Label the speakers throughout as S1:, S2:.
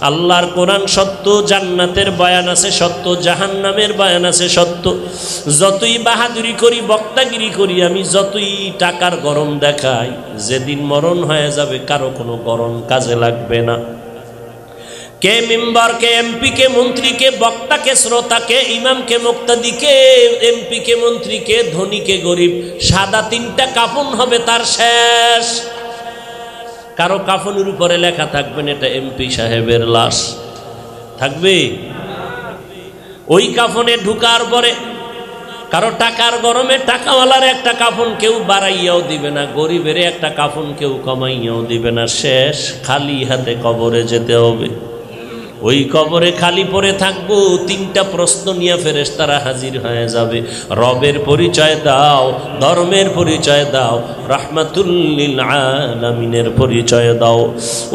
S1: আল্লাহর কোরআন সত্য, জান্নাতের বয়ান আছে সত্য, জাহান্নামের বয়ান আছে সত্য। যতই বাহাদুরি করি, বক্তাগিরি করি, আমি যতই টাকার গরম দেখাই, যেদিন মরণ হয়ে যাবে কারো কোনো গরম কাজে লাগবে না। কে মেম্বার, কে এমপি, কে মন্ত্রী, কে বক্তা, কে শ্রোতা, কে ইমাম, কে মুক্তাদি, কে এমপি, কে মন্ত্রী, কে ধনী, কে গরিব, সাদা তিনটা কাফন হবে তার শেষ। কারো কাফনের উপরে লেখা থাকবেন এটা এমপি সাহেবের লাশ, থাকবে? ওই কাফনে ঢুকার পরে কারো টাকার গরমে টাকাওয়ালার একটা কাফন কেউ বাড়াইয়াও দিবে না, গরিবের একটা কাফন কেউ কমাইয়াও দিবে না। শেষ খালি হাতে কবরে যেতে হবে। ওই কবরে খালি পড়ে থাকবো, তিনটা প্রশ্ন নিয়ে ফেরেশতারা হাজির হয়ে যাবে। রবের পরিচয় দাও, ধর্মের পরিচয় দাও, রাহমাতুল লিল আলামিনের পরিচয় দাও।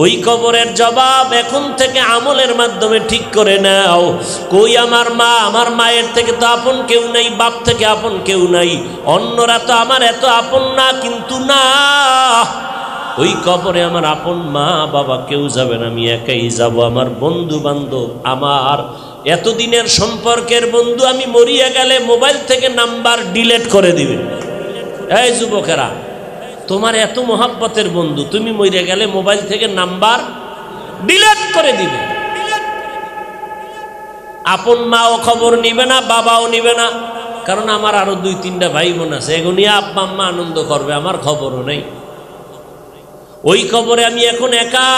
S1: ওই কবরের জবাব এখন থেকে আমলের মাধ্যমে ঠিক করে নাও। কই আমার মা? আমার মায়ের থেকে তো আপন কেউ নাই, বাপ থেকে আপন কেউ নাই, অন্যরা তো আমার এত আপন না, কিন্তু না, ওই কবরে আমার আপন মা বাবা কেউ যাবে না, আমি একাই যাব। আমার বন্ধু বান্ধব, আমার এতদিনের সম্পর্কের বন্ধু, আমি মরিয়া গেলে মোবাইল থেকে নাম্বার ডিলিট করে দিবে। এই যুবকেরা, তোমার এত মোহাব্বতের বন্ধু, তুমি মরিয়া গেলে মোবাইল থেকে নাম্বার ডিলিট করে দিবে। আপন মাও খবর নিবে না, বাবাও নিবে না, কারণ আমার আরো 2-3টা ভাই বোন আছে, এগুলো আব্বা আম্মা আনন্দ করবে, আমার খবরও নেই। ওই কবরে আমি এখন একা।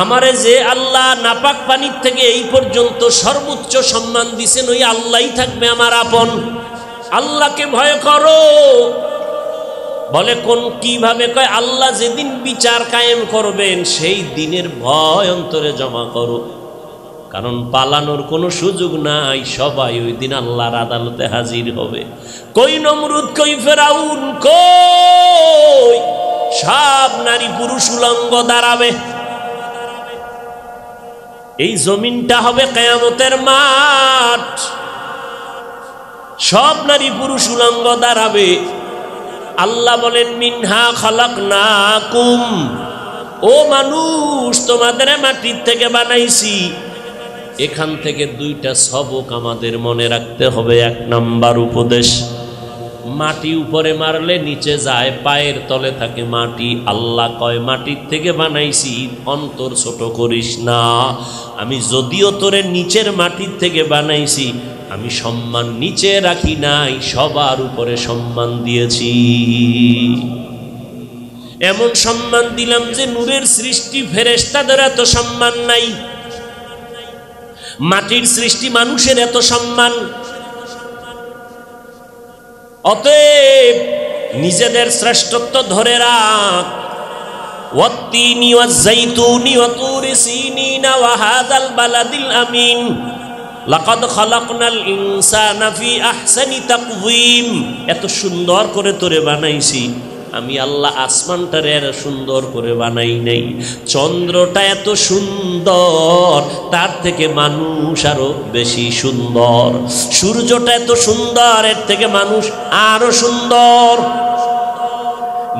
S1: আমারে যে আল্লাহ নাপাক পানির থেকে এই পর্যন্ত সর্বোচ্চ সম্মান দিছেন, ওই আল্লাহই থাকবে আমার আপন। আল্লাহকে ভয় করো। বলে কোন কিভাবে? কয় আল্লাহ যেদিন বিচার কায়েম করবেন সেই দিনের ভয় অন্তরে জমা করো, কারণ পালানোর কোনো সুযোগ নাই, সবাই ওই দিন আল্লাহর আদালতে হাজির হবে। কই নমরুদ, কই ফেরাউন, কই সব নারী পুরুষ উলঙ্গ দাঁড়াবে। এই জমিনটা হবে কিয়ামতের মাঠ, সব নারী পুরুষ উলঙ্গ দাঁড়াবে। আল্লাহ বলেন মিনহা খালাকনাকুম, ও মানুষ তোমাদের মাটির থেকে বানাইছি। এখান থেকে 2টা সবক আমাদের মনে রাখতে হবে। 1 নাম্বার উপদেশ, মাটি উপরে মারলে নিচে যায়, পায়ের তলে থাকে মাটি। আল্লাহ কয় মাটির থেকে বানাইছি, অন্তর ছোট করিস না। আমি যদিও তোরে নিচের মাটির থেকে বানাইছি, আমি সম্মান নিচে রাখি নাই, সবার উপরে সম্মান দিয়েছি। এমন সম্মান দিলাম যে নূরের সৃষ্টি ফেরেশতাদের এত সম্মান নাই, মাটির সৃষ্টি মানুষের এত সম্মান। অতএব নিজেদের শ্রেষ্ঠত্ব ধরে রাখ। ওয়াত্তিনি ওয়াজ-যাইতুনি ওয়া তুরি সিনিনা ওয়া হাযাল বালাদিল আমিন লাকাদ খালাকনাল ইনসানা ফি আহসানি তাকওয়িম। এত সুন্দর করে তোরে বানাইছি আমি আল্লাহ। আসমানটারে এত সুন্দর করে বানাই নাই, চন্দ্রটা এত সুন্দর, তার থেকে মানুষ আরো বেশি সুন্দর। সূর্যটা এত সুন্দর, এর থেকে মানুষ আরো সুন্দর।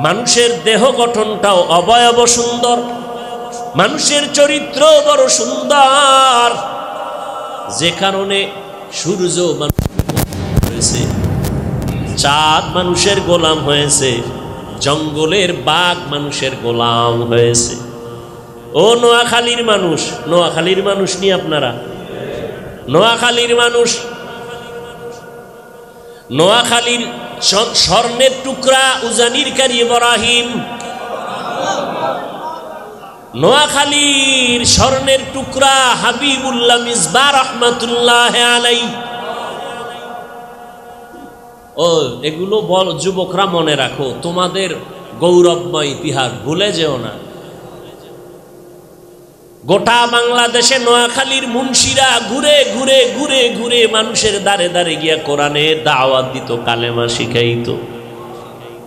S1: মানুষের দেহ গঠনটাও অবয়ব সুন্দর, মানুষের চরিত্র বড় সুন্দর, যে কারণে সূর্য হয়েছে, চাঁদ মানুষের গোলাম হয়েছে, জঙ্গলের বাঘ মানুষের গোলাম হয়েছে। ও নোয়াখালীর মানুষ, নোয়াখালীর মানুষ নি আপনারা? নোয়াখালীর মানুষ, নোয়াখালীর স্বর্ণের টুকরা উজানির কারি ইব্রাহিম, নোয়াখালীর স্বর্ণের টুকরা হাবিবুল্লাহ মিসবাহ রহমাতুল্লাহ আলাইহি। ও এগুলো বল যুবকরা, মনে রাখো, তোমাদের গৌরবময় ইতিহাস ভুলে যেও না। গোটা বাংলাদেশে নোয়াখালীর মুন্সিরা ঘুরে ঘুরে ঘুরে ঘুরে মানুষের দ্বারে দ্বারে গিয়া কোরআনের দাওয়াত দিত, কালেমা শিখাইত।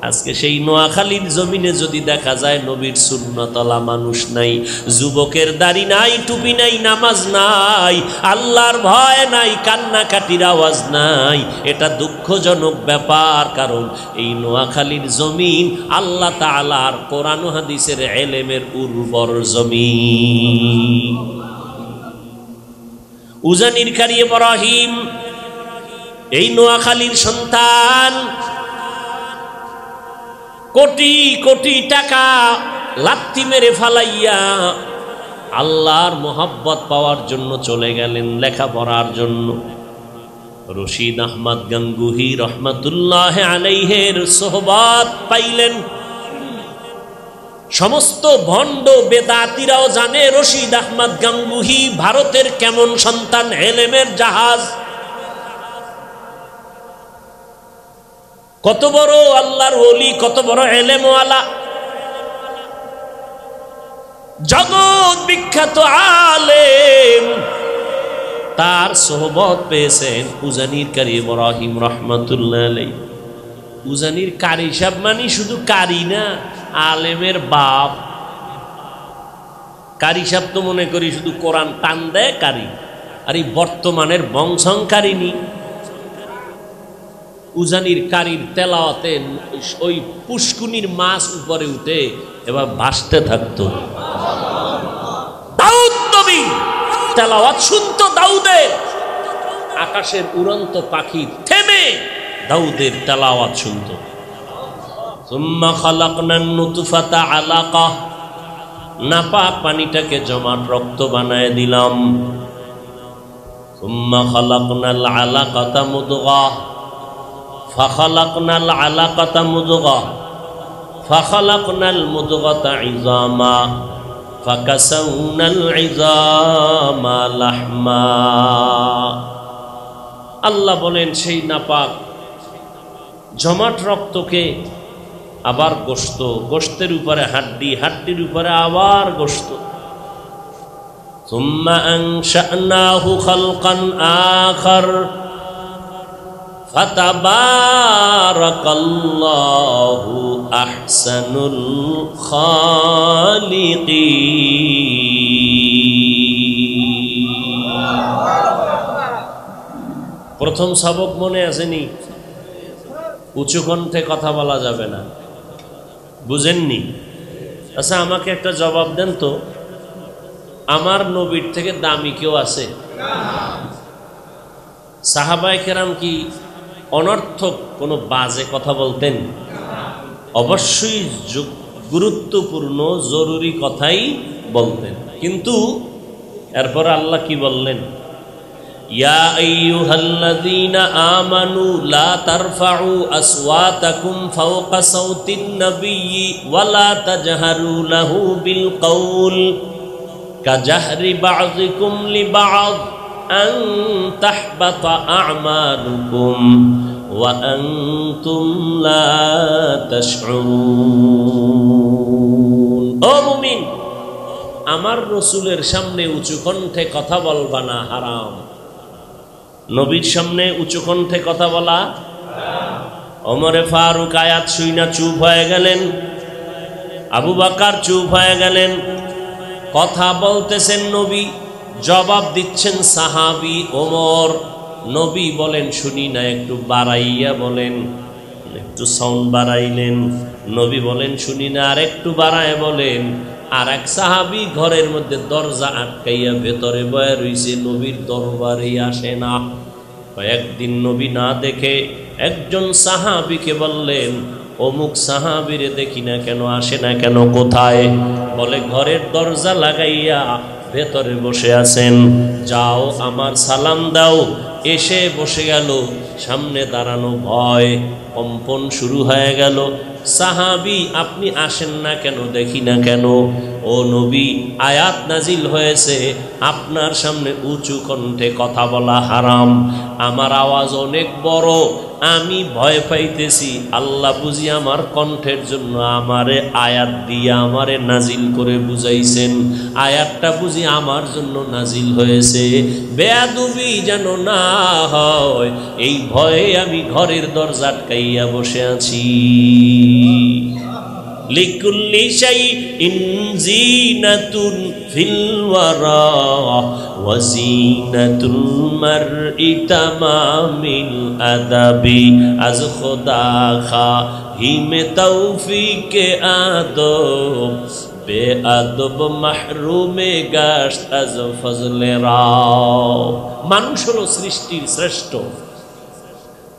S1: আজকে সেই নোয়াখালীর জমিনে যদি দেখা যায় নবীর সুন্নতওয়ালা মানুষ নাই, যুবকের দাড়ি নাই, টুপি নাই, নামাজ নাই, আল্লাহর ভয় নাই, কান্নাকাটির আওয়াজ নাই, এটা দুঃখজনক ব্যাপার। কারণ এই নোয়াখালীর জমিন আল্লাহ তাআলার কোরআন ও হাদিসের ইলমের উর্বর জমিন। উজানির কারি ইব্রাহিম এই নোয়াখালীর সন্তান, কোটি কোটি টাকা লাত্তি মেরে ফালাইয়া আল্লাহর মোহাব্বত পাওয়ার জন্য চলে গেলেন লেখাপড়ার জন্য। রশিদ আহমদ গাঙ্গুহি রহমতুল্লাহ আলাইহের সোহবত পাইলেন। সমস্ত ভণ্ড বেদাতিরাও জানে রশিদ আহমদ গাঙ্গুহি ভারতের কেমন সন্তান, এলেমের জাহাজ, কত বড় আল্লাহর ওলি, কত বড় এলেমওয়ালা, জগৎ বিখ্যাত আলেম। তার সোহবত পেয়েছেন উজানির কারি ইব্রাহিম রহমতুল্লাহ আলাইহি। উজানির কারি সাহেব মানে শুধু কারি না, আলেমের বাপ। কারি সাহেব তো মনে করি শুধু কোরআন টান দেয় কারি, আর এই বর্তমানের বংশংকারিনী। উজানির কারির তেলাওয়াতে ওই পুষ্কুনির মাছ উপরে উঠে এবার ভাসতে থাকতো। দাউদ নবী তেলাওয়াত শুনতো দাউদের, আকাশের উড়ন্ত পাখি থেমে দাউদের তেলাওয়াত শুনতো। সুম্মা খালাকনান নুতফাতা আলাকা, নাপাক পানিটাকে জমাট রক্ত বানায় দিলাম। সুম্মা খালাকনাল আলাকাতা মুদগা, ফাখালাকনাল আলাকাতা মুদগা, ফাখালাকনাল মুদগাতা ইযামা, ফাকাসাউনাল ইযামা লাহমা। আল্লাহ বলেন সেই নাপাক জমাট রক্তকে আবার গোশত, গোশতের উপরে হাড্ডি, হাড্ডির উপরে আবার গোশত। সুম্মা আনশানাহু খালকান আখার, ফাতাবারাকাল্লাহু আহসানুল খালিকিন। প্রথম সবক মনে আসেনি? উঁচু কণ্ঠে কথা বলা যাবে না, বুঝেননি? আচ্ছা আমাকে একটা জবাব দেন তো, আমার নবীর থেকে দামি কেউ আছে? সাহাবায়ে কেরাম কি অনর্থক কোনো বাজে কথা বলতেন? অবশ্যই গুরুত্বপূর্ণ জরুরি কথাই বলতেন। কিন্তু এরপর আল্লাহ কি বললেন? ইয়া আইয়ুহাল্লাযীনা আমানু লা তারফাউ আসওয়াতাকুম ফাওকা সাওতিন নাবিয়্যি ওয়া লা তাজহারু লাহু বিল কওল কাজাহরি বাযিকুম লিবাযদ আন তাহবাতা আমালুকুম ওয়া আনতুম লা তাশউরুন। ও মুমিন, আমার রাসূলের সামনে উঁচু কণ্ঠে কথা বলবা না, হারাম। নবীর সামনে উঁচু কণ্ঠে কথা বলা হারাম। ওমরে ফারুক আয়াত শুইনা চুপ হয়ে গেলেন, আবু বকর চুপ হয়ে গেলেন। কথা বলতেছেন নবী, জবাব দিচ্ছেন সাহাবী ওমর। নবী বলেন শুনি না, একটু বাড়াইয়া বলেন। একটু সাউন্ড বাড়াইলেন। নবী বলেন শুনি না, আর একটু বাড়ায় বলেন। আর এক সাহাবী ঘরের মধ্যে দরজা আটকাইয়া ভেতরে বয়ে রইছে, নবীর দরবারে আসে না। কয়েকদিন নবী না দেখে একজন সাহাবীকে বললেন, অমুক সাহাবীরে দেখি না কেন, আসে না কেন, কোথায়? বলে ঘরের দরজা লাগাইয়া ভেতরে বসে আছেন, যাও আমার সালাম দাও। এসে বসে গেল, সামনে দাঁড়ানো ভয়, কম্পন শুরু হয়ে গেল। সাহাবী আপনি আসেন না কেন, দেখি না কেন? ও নবী, আয়াত নাজিল হয়েছে আপনার সামনে উঁচু কণ্ঠে কথা বলা হারাম। আমার আওয়াজ অনেক বড়, আমি ভয় পাইতেছি। আল্লাহ বুঝি আমার কণ্ঠের জন্য আমারে আয়াত দিয়ে আমারে নাজিল করে বুঝাইছেন। আয়াতটা বুঝি আমার জন্য নাজিল হয়েছে, বেয়াদবি যেন না হয় এই ভয়ে আমি ঘরের দরজা আটকাইয়া বসে আছি। লিকুল্লি শাইইন জিনাতুন ফিল ওয়ারা ওয়া জিনাতুল মারই তামামিল আদাবি আজ খোদা খাহিম তৌফিক আদব বেআদব মাহরুমে গাশত আজ ফজলে রাও। মানুষ হলো সৃষ্টির শ্রেষ্ঠ।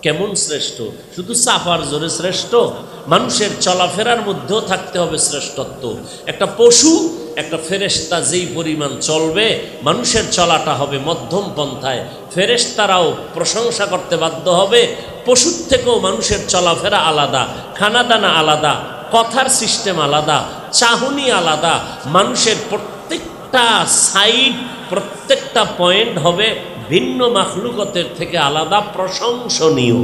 S1: কেমন শ্রেষ্ঠ? শুধু চাপার জোরে শ্রেষ্ঠ? মানুষের চলাফেরার মধ্যেও থাকতে হবে শ্রেষ্ঠত্ব। একটা পশু, একটা ফেরেশতা যেই পরিমাণ চলবে, মানুষের চলাটা হবে মধ্যম পন্থায়। ফেরেশতারাও প্রশংসা করতে বাধ্য হবে। পশুর থেকেও মানুষের চলাফেরা আলাদা, খানাদানা আলাদা, কথার সিস্টেম আলাদা, চাহনি আলাদা। মানুষের প্রত্যেকটা সাইড, প্রত্যেকটা পয়েন্ট হবে ভিন্ন মাখলুকতের থেকে আলাদা, প্রশংসনীয়।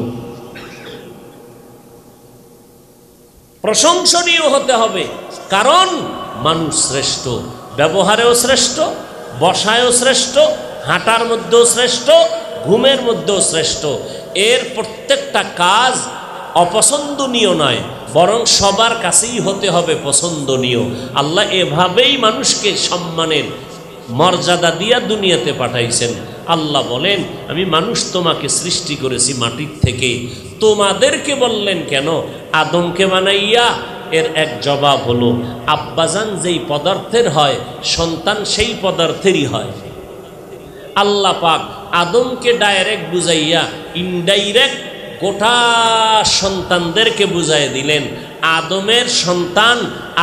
S1: প্রশংসনীয় হতে হবে, কারণ মানুষ শ্রেষ্ঠ। ব্যবহারেও শ্রেষ্ঠ, বসায়ও শ্রেষ্ঠ, হাঁটার মধ্যেও শ্রেষ্ঠ, ঘুমের মধ্যেও শ্রেষ্ঠ। এর প্রত্যেকটা কাজ অপছন্দনীয় নয়, বরং সবার কাছেই হতে হবে পছন্দনীয়। আল্লাহ এভাবেই মানুষকে সম্মানের মর্যাদা দিয়া দুনিয়াতে পাঠাইছেন। আল্লাহ বলেন, আমি মানুষ তোমাকে সৃষ্টি করেছি মাটির থেকে। তোমাদেরকে বললেন কেন? আদমকে বানাইয়া। এর এক জবাব হলো, আব্বাজান যেই পদার্থের হয়, সন্তান সেই পদার্থেরই হয়। আল্লাহ পাক আদমকে ডাইরেক্ট বুঝাইয়া ইনডাইরেক্ট গোটা সন্তানদেরকে বুঝাই দিলেন, আদমের সন্তান,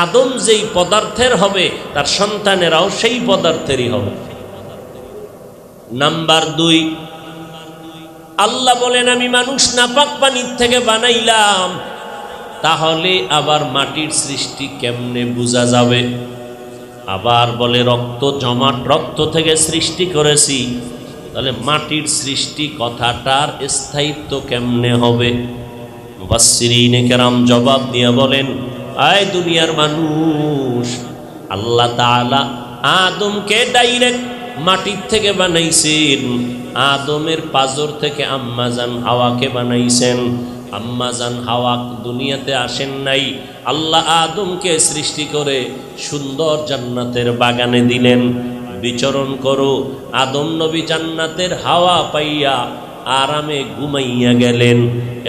S1: আদম যেই পদার্থের হবে, তার সন্তানেরাও সেই পদার্থেরই হবে। নাম্বার 2, আল্লাহ বলেন, আমি মানুষ নাপাক পানির থেকে বানাইলাম। তাহলে আবার মাটির সৃষ্টি কেমনে বোঝা যাবে? আবার বলে, রক্ত জমাট রক্ত থেকে সৃষ্টি করেছি। তাহলে মাটির সৃষ্টি কথাটার স্থায়িত্ব কেমনে হবে? মুফাসসিরিনে কেরাম জবাব দিয়ে বলেন, আয় দুনিয়ার মানুষ, আল্লাহ তাআলা আদমকে ডাইরেক্ট মাটির থেকে বানাইছেন। আদমের পাজর থেকে আম্মাজান হাওয়াকে বানাইছেন। আম্মাজান হাওয়া দুনিয়াতে আসেন নাই। আল্লাহ আদমকে সৃষ্টি করে সুন্দর জান্নাতের বাগানে দিলেন, বিচরণ করো। আদম নবী জান্নাতের হাওয়া পাইয়া আরামে ঘুমাইয়া গেলেন।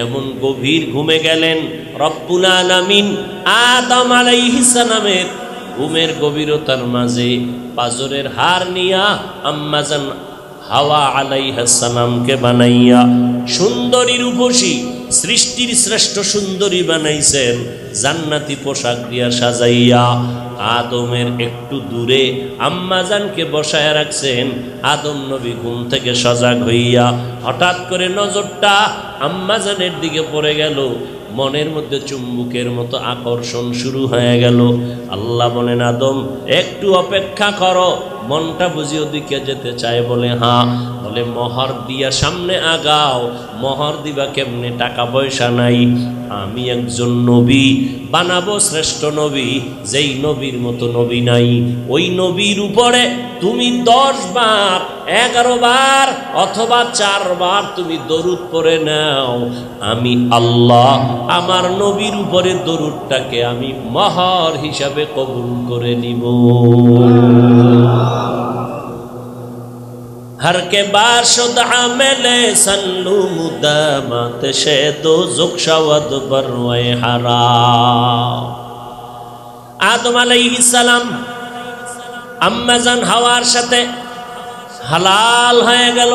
S1: এমন গভীর ঘুমে গেলেন, রব্বুল আলামিন আদম আলাইহিস সালামের ঘুমের গভীরতার মাঝে পাজরের হার নিয়া আম্মাজান হাওয়া আলাইহিস সালামকে বানাইয়া সুন্দরী রূপসী, সৃষ্টির শ্রেষ্ঠ সুন্দরী বানাইছেন। জান্নাতি পোশাক দিয়া সাজাইয়া আদমের একটু দূরে আম্মাজানকে বসায় রাখছেন। আদম নবী ঘুম থেকে সজাগ হইয়া হঠাৎ করে নজরটা আম্মাজানের দিকে পড়ে গেল। মনের মধ্যে চুম্বুকের মতো আকর্ষণ শুরু হয়ে গেল। আল্লাহ বলেন, আদম একটু অপেক্ষা করো, মনটা বুঝি ওদিকে যেতে চায়। বলে হ্যাঁ। বলে মোহর দিয়া সামনে আগাও। মোহর দিবা কেমনে? টাকা পয়সা নাই। আমি একজন নবী বানাবো, শ্রেষ্ঠ নবী, যেই নবীর মতো নবী নাই। ওই নবীর উপরে তুমি 10 বার, 11 বার অথবা 4 বার তুমি দরুদ পড়ে নাও। আমি আল্লাহ আমার নবীর উপরে দরুদটাকে আমি মোহর হিসাবে কবুল করে নিব। हर के बाशुद आमेले सल्लू मुदामत शे दो जुक्शवद बरवे हरा। आदम आलाइहिस सालाम আম্মাজান হাওয়ার সাথে হালাল হয়ে গেল,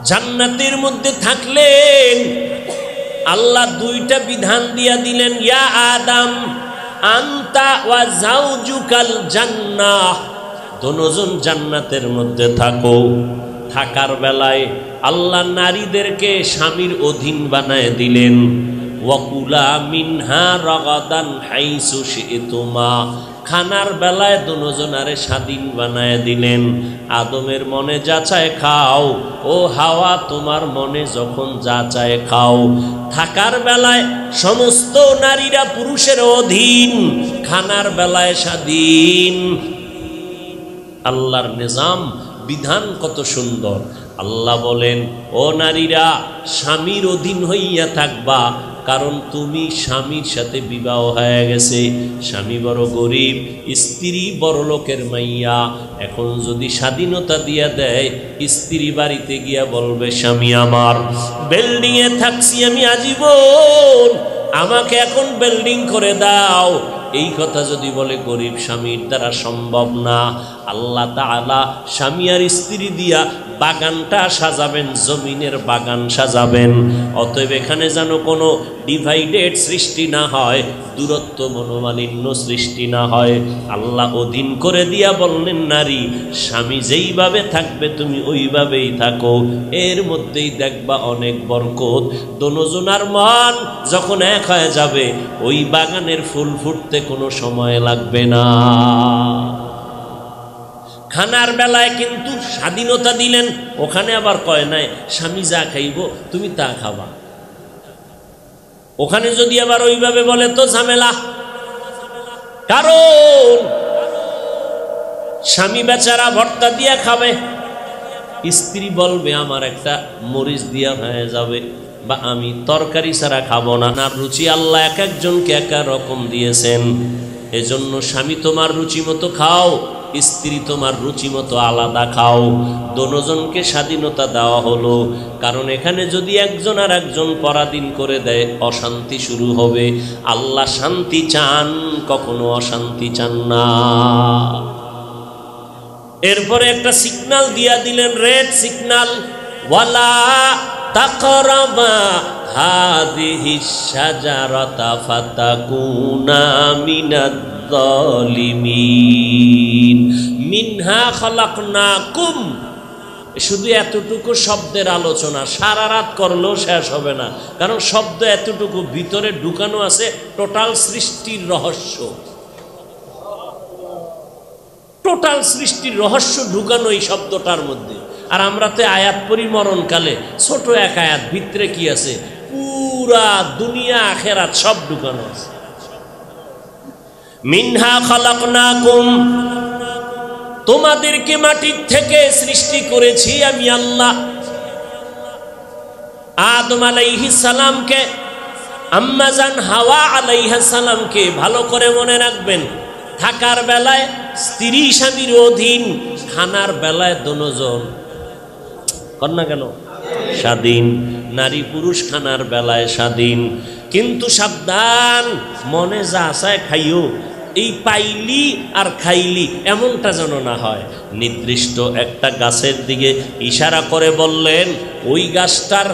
S1: জান্নাতের মধ্যে থাকলেন। আল্লাহ 2টা বিধান দিয়া দিলেন, ইয়া আদম আনতা ওয়া যাওজুকাল জান্নাহ, দুজন জান্নাতের মধ্যে থাকো। থাকার বেলায় আল্লাহ নারীদেরকে স্বামীর অধীন বানায় দিলেন। ওয়াকুলা মিনহা রাগাদান হাইসু শিতুমা, খানার বেলায় দুজনারে স্বাধীন বানায় দিলেন। আদমের মনে যা চায় খাও, ও হাওয়া তোমার মনে যখন যা চায় খাও। থাকার বেলায় সমস্ত নারীরা পুরুষের অধীন, খানার বেলায় স্বাধীন। আল্লাহর নিজাম বিধান কত সুন্দর। আল্লাহ বলেন, ও নারীরা স্বামীর অধীন হইয়া থাকবা, কারণ তুমি স্বামীর সাথে বিবাহ হয়ে গেছে। স্বামী বড় গরিব, স্ত্রী বড় লোকের মাইয়া। এখন যদি স্বাধীনতা দিয়া দেয়, স্ত্রী বাড়িতে গিয়া বলবে, স্বামী আমার বিল্ডিংয়ে থাকছি আমি আজীবন, আমাকে এখন বিল্ডিং করে দাও। এই কথা যদি বলে গরিব স্বামীর দ্বারা সম্ভব না। আল্লাহ তাআলা স্বামী আর স্ত্রী দিয়া বাগানটা সাজাবেন, জমিনের বাগান সাজাবেন। অতএব এখানে যেন কোনো ডিভাইডেড সৃষ্টি না হয়, দূরত্ব মনোমালিন্য সৃষ্টি না হয়। আল্লাহ অধীন করে দিয়া বললেন, নারী স্বামী যেইভাবে থাকবে তুমি ওইভাবেই থাকো, এর মধ্যেই দেখবা অনেক বরকত। দোনোজনার মন যখন এক হয়ে যাবে, ওই বাগানের ফুল ফুটতে কোনো সময় লাগবে না। খানার বেলায় কিন্তু স্বাধীনতা দিলেন, ওখানে আবার কয় নাই স্বামী যা খাইব তুমি তা খাবা। ওখানে যদি আবার ওইভাবে বলে তো ঝামেলা, কারণ স্বামী বেচারা ভর্তা দিয়া খাবে, স্ত্রী বলবে আমার একটা মরিচ দিয়া হয়ে যাবে, বা আমি তরকারি ছাড়া খাবো না। না, রুচি আল্লাহ এক একজনকে এক এক রকম দিয়েছেন। এজন্য স্বামী তোমার রুচি মতো খাও, স্ত্রী তোমার রুচি মতো আলাদা খাও। দোনোজনকে স্বাধীনতা দেওয়া হলো, কারণ এখানে যদি একজন আর একজন পরাধীন করে দেয় অশান্তি শুরু হবে। আল্লাহ শান্তি চান, কখনো অশান্তি চান না। এরপরে একটা সিগন্যাল দিয়া দিলেন, রেড সিগন্যাল, ওয়ালা তাকরাবা হাযিহিশ শাজারাতা ফাতাকুনা মিনাদ যালিমিন মিনহা খালাকনাকুম। শুধু এতটুকু শব্দের আলোচনা সারা রাত করলেও শেষ হবে না, কারণ শব্দ এতটুকু ভিতরে ঢুকানো আছে টোটাল সৃষ্টির রহস্য। টোটাল সৃষ্টির রহস্য ঢুকানো এই শব্দটার মধ্যে। আর আমরা তো আয়াত পড়ি মরণকালে, ছোট এক আয়াত, ভিতরে কি আছে পুরা দুনিয়া আখেরাত সব ঢুকানো আছে। মিনহা খালাকনাকুম, তোমাদেরকে মাটির থেকে সৃষ্টি করেছি আমি আল্লাহ। আদম আলাইহিস সালামকে, আম্মা জান হাওয়া আলাইহিস সালামকে ভালো করে মনে রাখবেন। থাকার বেলায় স্ত্রী স্বামীর অধীন, খানার বেলায় দোনোজন কন্যা কেন স্বাধীন। নারী পুরুষ খানার বেলায় স্বাধীন, কিন্তু সাবধান, মনে যা আসায় খাইও, এই পাইলি আর খাইলি এমনটা যেন না হয়। নির্দিষ্ট একটা গাছের দিকে ইশারা করে বললেন, ওই গাছটার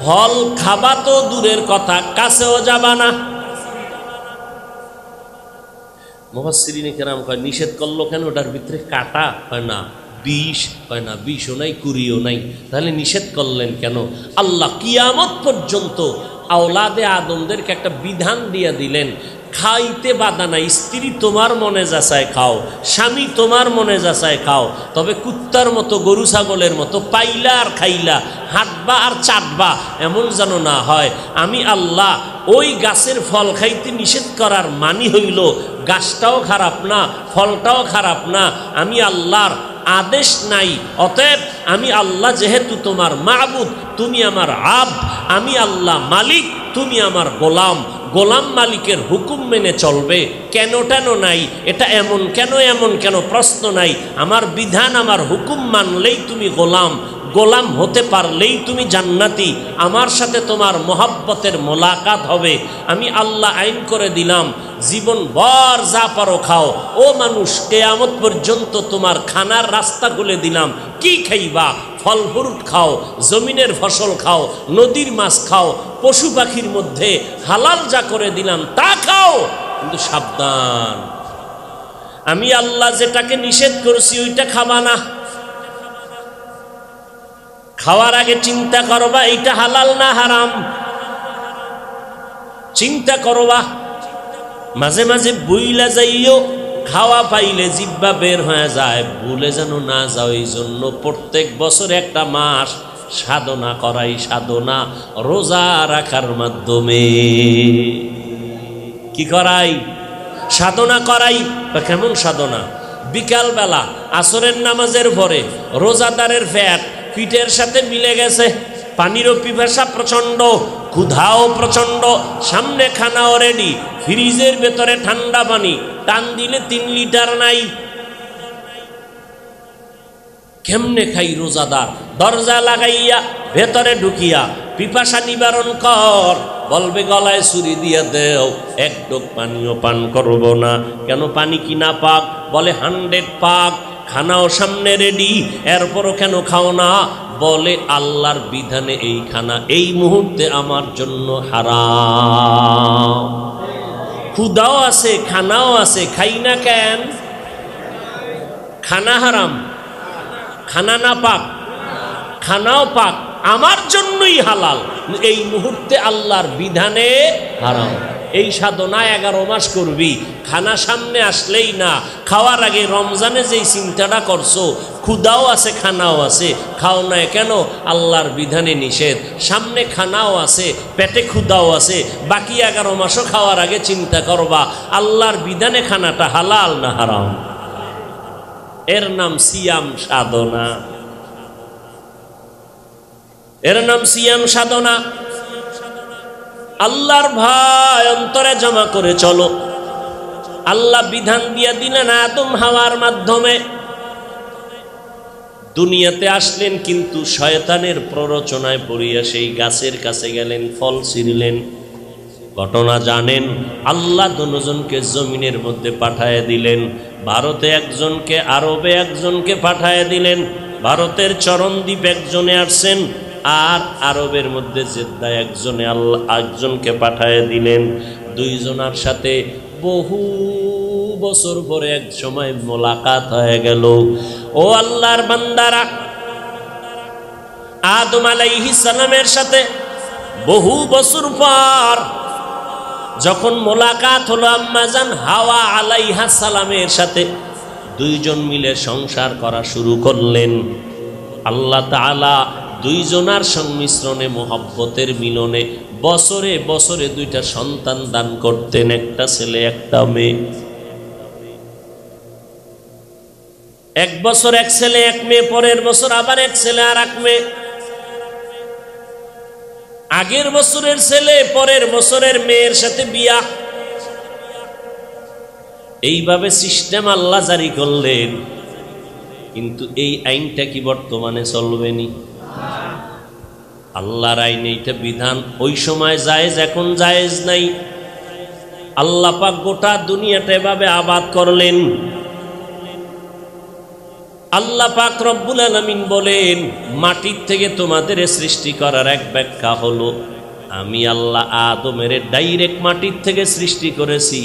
S1: ফল খাবা তো দূরের কথা, কাছেও যাবা না। মুফাসসিরিনে কেরাম কয় নিষেধ করলো কেন, ওটার ভিতরে কাটা হয় না, বিষ হয় না, বিষও নাই কুড়িও নাই, তাহলে নিষেধ করলেন কেন? আল্লাহ কিয়ামত পর্যন্ত আওলাদে আদমদেরকে একটা বিধান দিয়ে দিলেন, খাইতে বাধা নাই, স্ত্রী তোমার মনে যাচায় খাও, স্বামী তোমার মনে যাচায় খাও, তবে কুত্তার মতো গরু ছাগলের মতো পাইলা আর খাইলা, হাঁটবা আর চাটবা এমন যেন না হয়। আমি আল্লাহ ওই গাছের ফল খাইতে নিষেধ করার মানি হইল গাছটাও খারাপ না, ফলটাও খারাপ না, আমি আল্লাহর আদেশ নাই। অতএব আমি আল্লাহ যেহেতু তোমার মাবুদ, তুমি আমার আব্দ, আমি আল্লাহ মালিক, তুমি আমার গোলাম। গোলাম মালিকের হুকুম মেনে চলবে, কেন টেন নাই, এটা এমন কেন এমন কেন প্রশ্ন নাই। আমার বিধান আমার হুকুম মানলেই তুমি গোলাম, গোলাম হতে পারলেই তুমি জান্নাতি, আমার সাথে তোমার মোহাব্বতের মোলাকাত হবে। আমি আল্লাহ আইন করে দিলাম, জীবন ভর যা পারো খাও। ও মানুষ, কিয়ামত পর্যন্ত তোমার খানার রাস্তা খুলে দিলাম। কি খাইবা? ফল ফ্রুট খাও, জমিনের ফসল খাও, নদীর মাছ খাও, পশু পাখির মধ্যে হালাল যা করে দিলাম তা খাও, কিন্তু সাবধান, আমি আল্লাহ যেটাকে নিষেধ করছি ওইটা খাবা না। খাওয়ার আগে চিন্তা করবা এইটা হালাল না হারাম, চিন্তা করবা। মাঝে মাঝে বুইলা যাইও, খাওয়া পাইলে জিব্বা বের হয়ে যায়, ভুলে যেন না যাও। এই জন্য প্রত্যেক বছর একটা মাস সাধনা করাই, সাধনা রোজা রাখার মাধ্যমে কি করাই? সাধনা করাই। কেমন সাধনা? বিকাল বেলা আসরের নামাজের পরে রোজাদারের ফ্যাট পিঠের সাথে মিলে গেছে, পানিরও পিপাসা প্রচন্ড, ক্ষুধাও প্রচন্ড, সামনে খানাও রেডি, ফ্রিজের ভেতরে ঠান্ডা পানি, টান দিলে 3 লিটার নাই। কেমনে খাই রোজাদার? দরজা লাগাইয়া ভেতরে ঢুকিয়া পিপাসা নিবারণ কর, বলবে গলায় ছুরি দিয়ে দেও, এক ডোক পানিও পান করব না। কেন? পানি কি না পাক? বলে 100 পাক। খানাও সামনে রেডি, এরপরও কেন খাও না? বলে আল্লাহর বিধানে এই খানা এই মুহূর্তে আমার জন্য হারাম। ক্ষুধাও আছে, খানাও আছে, খাই না কেন? খানা হারাম, খানা না পাক, খানাও পাক, আমার জন্যই হালাল, এই মুহূর্তে আল্লাহর বিধানে হারাম। এই সাধনা 11 মাস করবি, খানা সামনে আসলেই না, খাওয়ার আগে রমজানে যেই চিন্তাটা করছো, ক্ষুধাও আছে খানাও আছে, খাও না কেন? আল্লাহর বিধানে নিষেধ। সামনে খানাও আছে, পেটে ক্ষুধাও আছে, বাকি 11 মাসও খাওয়ার আগে চিন্তা করবা আল্লাহর বিধানে খানাটা হালাল না হারাম। এর নাম সিয়াম সাধনা, এর নাম সিয়াম সাধনা। আল্লাহর ভয় অন্তরে জমা করে চলো। আল্লাহ বিধান দিয়ে দিলেন আদম হাওয়ার মাধ্যমে, দুনিয়াতে আসলেন, কিন্তু শয়তানের প্ররোচনায় পড়িয়া সেই গাছের কাছে গেলেন, ফল ছিঁড়লেন। ঘটনা জানেন, আল্লাহ দুজনকে জমিনের মধ্যে পাঠায় দিলেন। ভারতে একজনকে, আরবে একজনকে পাঠায় দিলেন। ভারতের চরণদ্বীপ একজনে আসছেন, আর আরবের মধ্যে জেদ্দা একজনে আল্লাহ একজনকে পাঠায় দিলেন। দুইজনার সাথে বহু বছর পরে এক সময় মোলাকাত হয়ে গেল। ও আল্লাহর বান্দারা, আদম আলাইহিস সালামের সাথে বহু বছর পর যখন মোলাকাত হলো আম্মা জান হাওয়া আলাইহিস সালামের সাথে, দুইজন মিলে সংসার করা শুরু করলেন। আল্লাহ তাআলা দুইজনার সংমিশ্রণে, মোহাব্বতের মিলনে বছরে বছরে 2টা সন্তান দান করতেন, একটা ছেলে একটা মেয়ে। এক বছর এক ছেলে এক মেয়ে, পরের বছর আবার এক ছেলে আর এক মেয়ে। আগের বছরের ছেলে পরের বছরের মেয়ের সাথে বিয়া। এইভাবে সিস্টেম আল্লাহ জারি করলেন। কিন্তু এই আইনটা কি বর্তমানে চলবে নি? আল্লাহর আইন, এইটা বিধান। ওই সময় জায়েজ, এখন জায়েজ নাই। আল্লাহ পাক গোটা দুনিয়াটা এভাবে আবাদ করলেন। আল্লাহ পাক রব্বুল আলামিন বলেন, মাটির থেকে তোমাদের সৃষ্টি করার এক ব্যাখ্যা হলো, আমি আল্লাহ আদমের ডাইরেক্ট মাটির থেকে সৃষ্টি করেছি।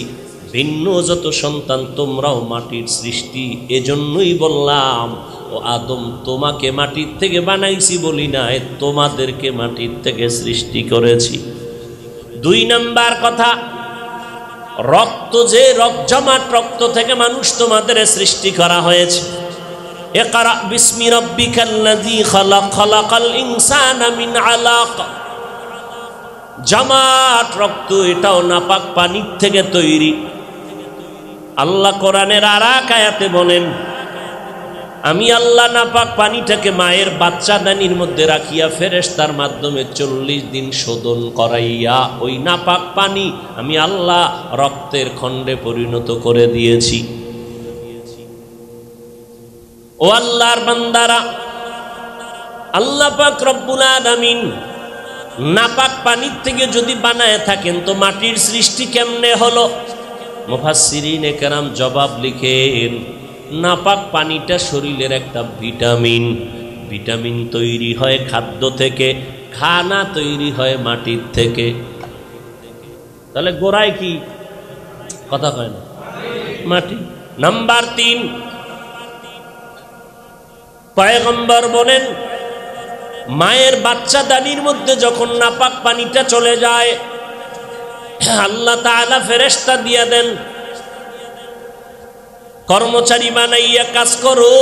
S1: ভিন্ন যত সন্তান তোমরাও মাটির সৃষ্টি। এজন্যই বললাম, ও আদম, তোমাকে মাটির থেকে বানাইছি বলি না, তোমাদেরকে মাটির থেকে সৃষ্টি করেছি। 2 নাম্বার কথা, রক্ত, যে জমাট রক্ত থেকে মানুষ তোমাদের সৃষ্টি করা হয়েছে। ইকরা বিসমি রাব্বিকাল্লাযী খালাক, খালাকাল ইনসানা মিন আলাক। জমাট রক্ত, এটাও নাপাক পানির থেকে তৈরি। আল্লাহ কোরআনের আরেক আয়াতে বলেন, আমি আল্লাহ নাপাক পানিটাকে মায়ের বাচ্চাদানির মধ্যে রাখিয়া ফেরেশতার মাধ্যমে 40 দিন শোধন করাইয়া ওই নাপাক পানি আমি আল্লাহ রক্তের খণ্ডে পরিণত করে দিয়েছি। ও আল্লাহর বান্দারা, আল্লাহ পাক রব্বুল আলামিন নাপাক পানির থেকে যদি বানায় থাকেন, তো মাটির সৃষ্টি কেমনে হলো? মুফাসসিরিনে কেরাম জবাব লিখেন, নাপাক পানিটা শরীরের একটা ভিটামিন। ভিটামিন তৈরি হয় খাদ্য থেকে, খানা তৈরি হয় মাটির থেকে। তাহলে গোড়ায় কি? কথা হয় না, মাটি। নাম্বার 3, পয়গম্বর বলেন, মায়ের বাচ্চাদানির মধ্যে যখন নাপাক পানিটা চলে যায়, আল্লাহ তাআলা ফেরেশতা দিয়া দেন, কর্মচারী বানাইয়া কাজ করো,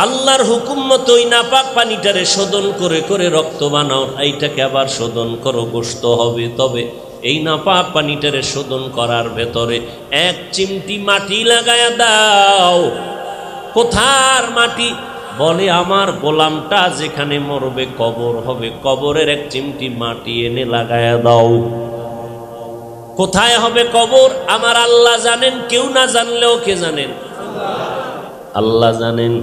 S1: আল্লাহর হুকুম মতো ওই নাপাক পানিটারে শোধন করে করে রক্ত বানাও, এইটাকে আবার শোধন করো, গোশত হবে। তবে এই নাপাক পানিটারে শোধন করার ভেতরে 1 চিমটি মাটি লাগায়া দাও। কোথার মাটি? বলে আমার গোলামটা যেখানে মরবে, কবর হবে, কবরের 1 চিমটি মাটি এনে লাগায়া দাও। কোথায় হবে কবর? আমার আল্লাহ জানেন, কেউ না জানলেও কে জানেন? আল্লাহ জানেন।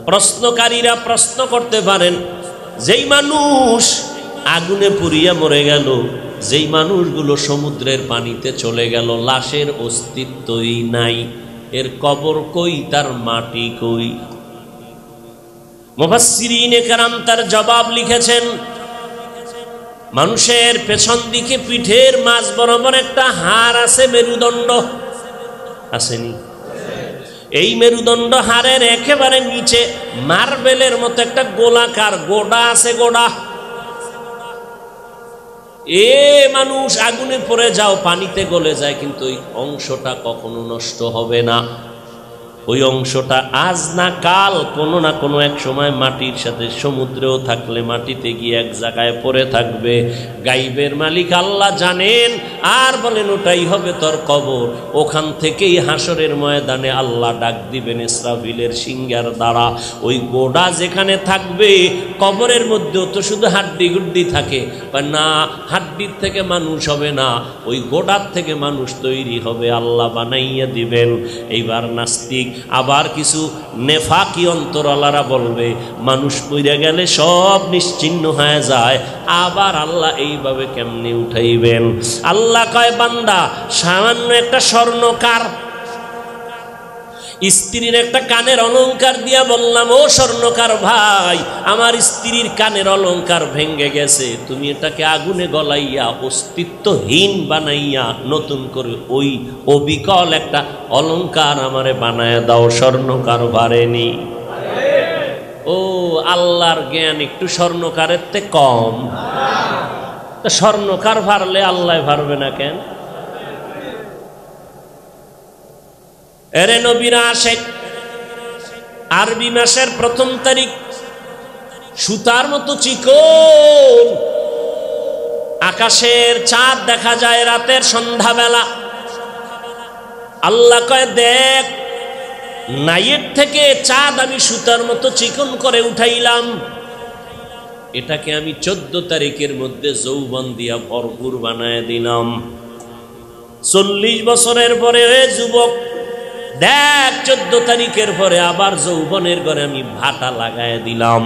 S1: প্রশ্নকারীরা প্রশ্ন করতে পারেন, যেই মানুষ আগুনে পুড়িয়া মরে গেল, যেই মানুষগুলো সমুদ্রের পানিতে চলে গেল, লাশের অস্তিত্বই নাই, এর কবর কই, তার মাটি কই? মুফাসসিরিনে কেরাম তার জবাব লিখেছেন, মানুষের পেছন দিকে পিঠের মাঝ বরাবর একটা হাড় আছে, মেরুদণ্ড আসেনি? এই মেরুদণ্ড হাড়ের একেবারে নিচে মার্বেলের মতো একটা গোলাকার গোড়া আছে, গোড়া। মানুষ আগুনে পড়ে যাও, পানিতে গলে যায়, কিন্তু ওই অংশটা কখনো নষ্ট হবে না। ওই অংশটা আজ না কাল কোনো না কোনো এক সময় মাটির সাথে, সমুদ্রেও থাকলে মাটিতে গিয়ে এক জায়গায় পড়ে থাকবে। গাইবের মালিক আল্লাহ জানেন, আর বলেন ওটাই হবে তোর কবর। ওখান থেকেই হাসরের ময়দানে আল্লাহ ডাক দিবেন ইসরাফিলের সিংহার দ্বারা, ওই গোড়া যেখানে থাকবে, কবরের মধ্যেও তো শুধু হাড্ডি গুড্ডি থাকে না, হাড্ডির থেকে মানুষ হবে না, ওই গোড়ার থেকে মানুষ তৈরি হবে, আল্লাহ বানাইয়া দিবেন। এইবার নাস্তিক আবার কিছু নেফাকি অন্তরালারা বলবে মানুষ মরে গেলে সব নিশ্চিহ্ন হয়ে যায়, আবার আল্লাহ এইভাবে কেমনে উঠাইবেন? আল্লাহ কয়, বান্দা সামান্য একটা স্বর্ণকার স্ত্রীর একটা কানের অলংকার দিয়া বললাম, ও স্বর্ণকার ভাই, আমার স্ত্রীর কানের অলংকার ভেঙ্গে গেছে, তুমি এটাকে আগুনে গলাইয়া অস্তিত্বহীন বানাইয়া নতুন করে ওই অবিকল একটা অলংকার আমারে বানায় দাও। স্বর্ণকার ভারেনি? ও আল্লাহর জ্ঞান একটু স্বর্ণকারের থেকে কম? স্বর্ণকার ভারলে আল্লাহ ভারবে না কেন? এরে নবীরা আশেক, আরবি মাসের প্রথম তারিখ, সুতার মতো চিকন, আকাশের চাঁদ দেখা যায় রাতের সন্ধ্যাবেলা। আল্লাহ কয়, দেখ, নাইয়ের থেকে চাঁদ আমি সুতার মতো চিকন করে উঠাইলাম, এটাকে আমি 14 তারিখের মধ্যে যৌবন দিয়া ভরপুর বানায় দিলাম। 40 বছরের পরে যুবক, দেখ 14 তারিখের পরে আবার যৌবনের ঘরে আমি ভাটা লাগায় দিলাম।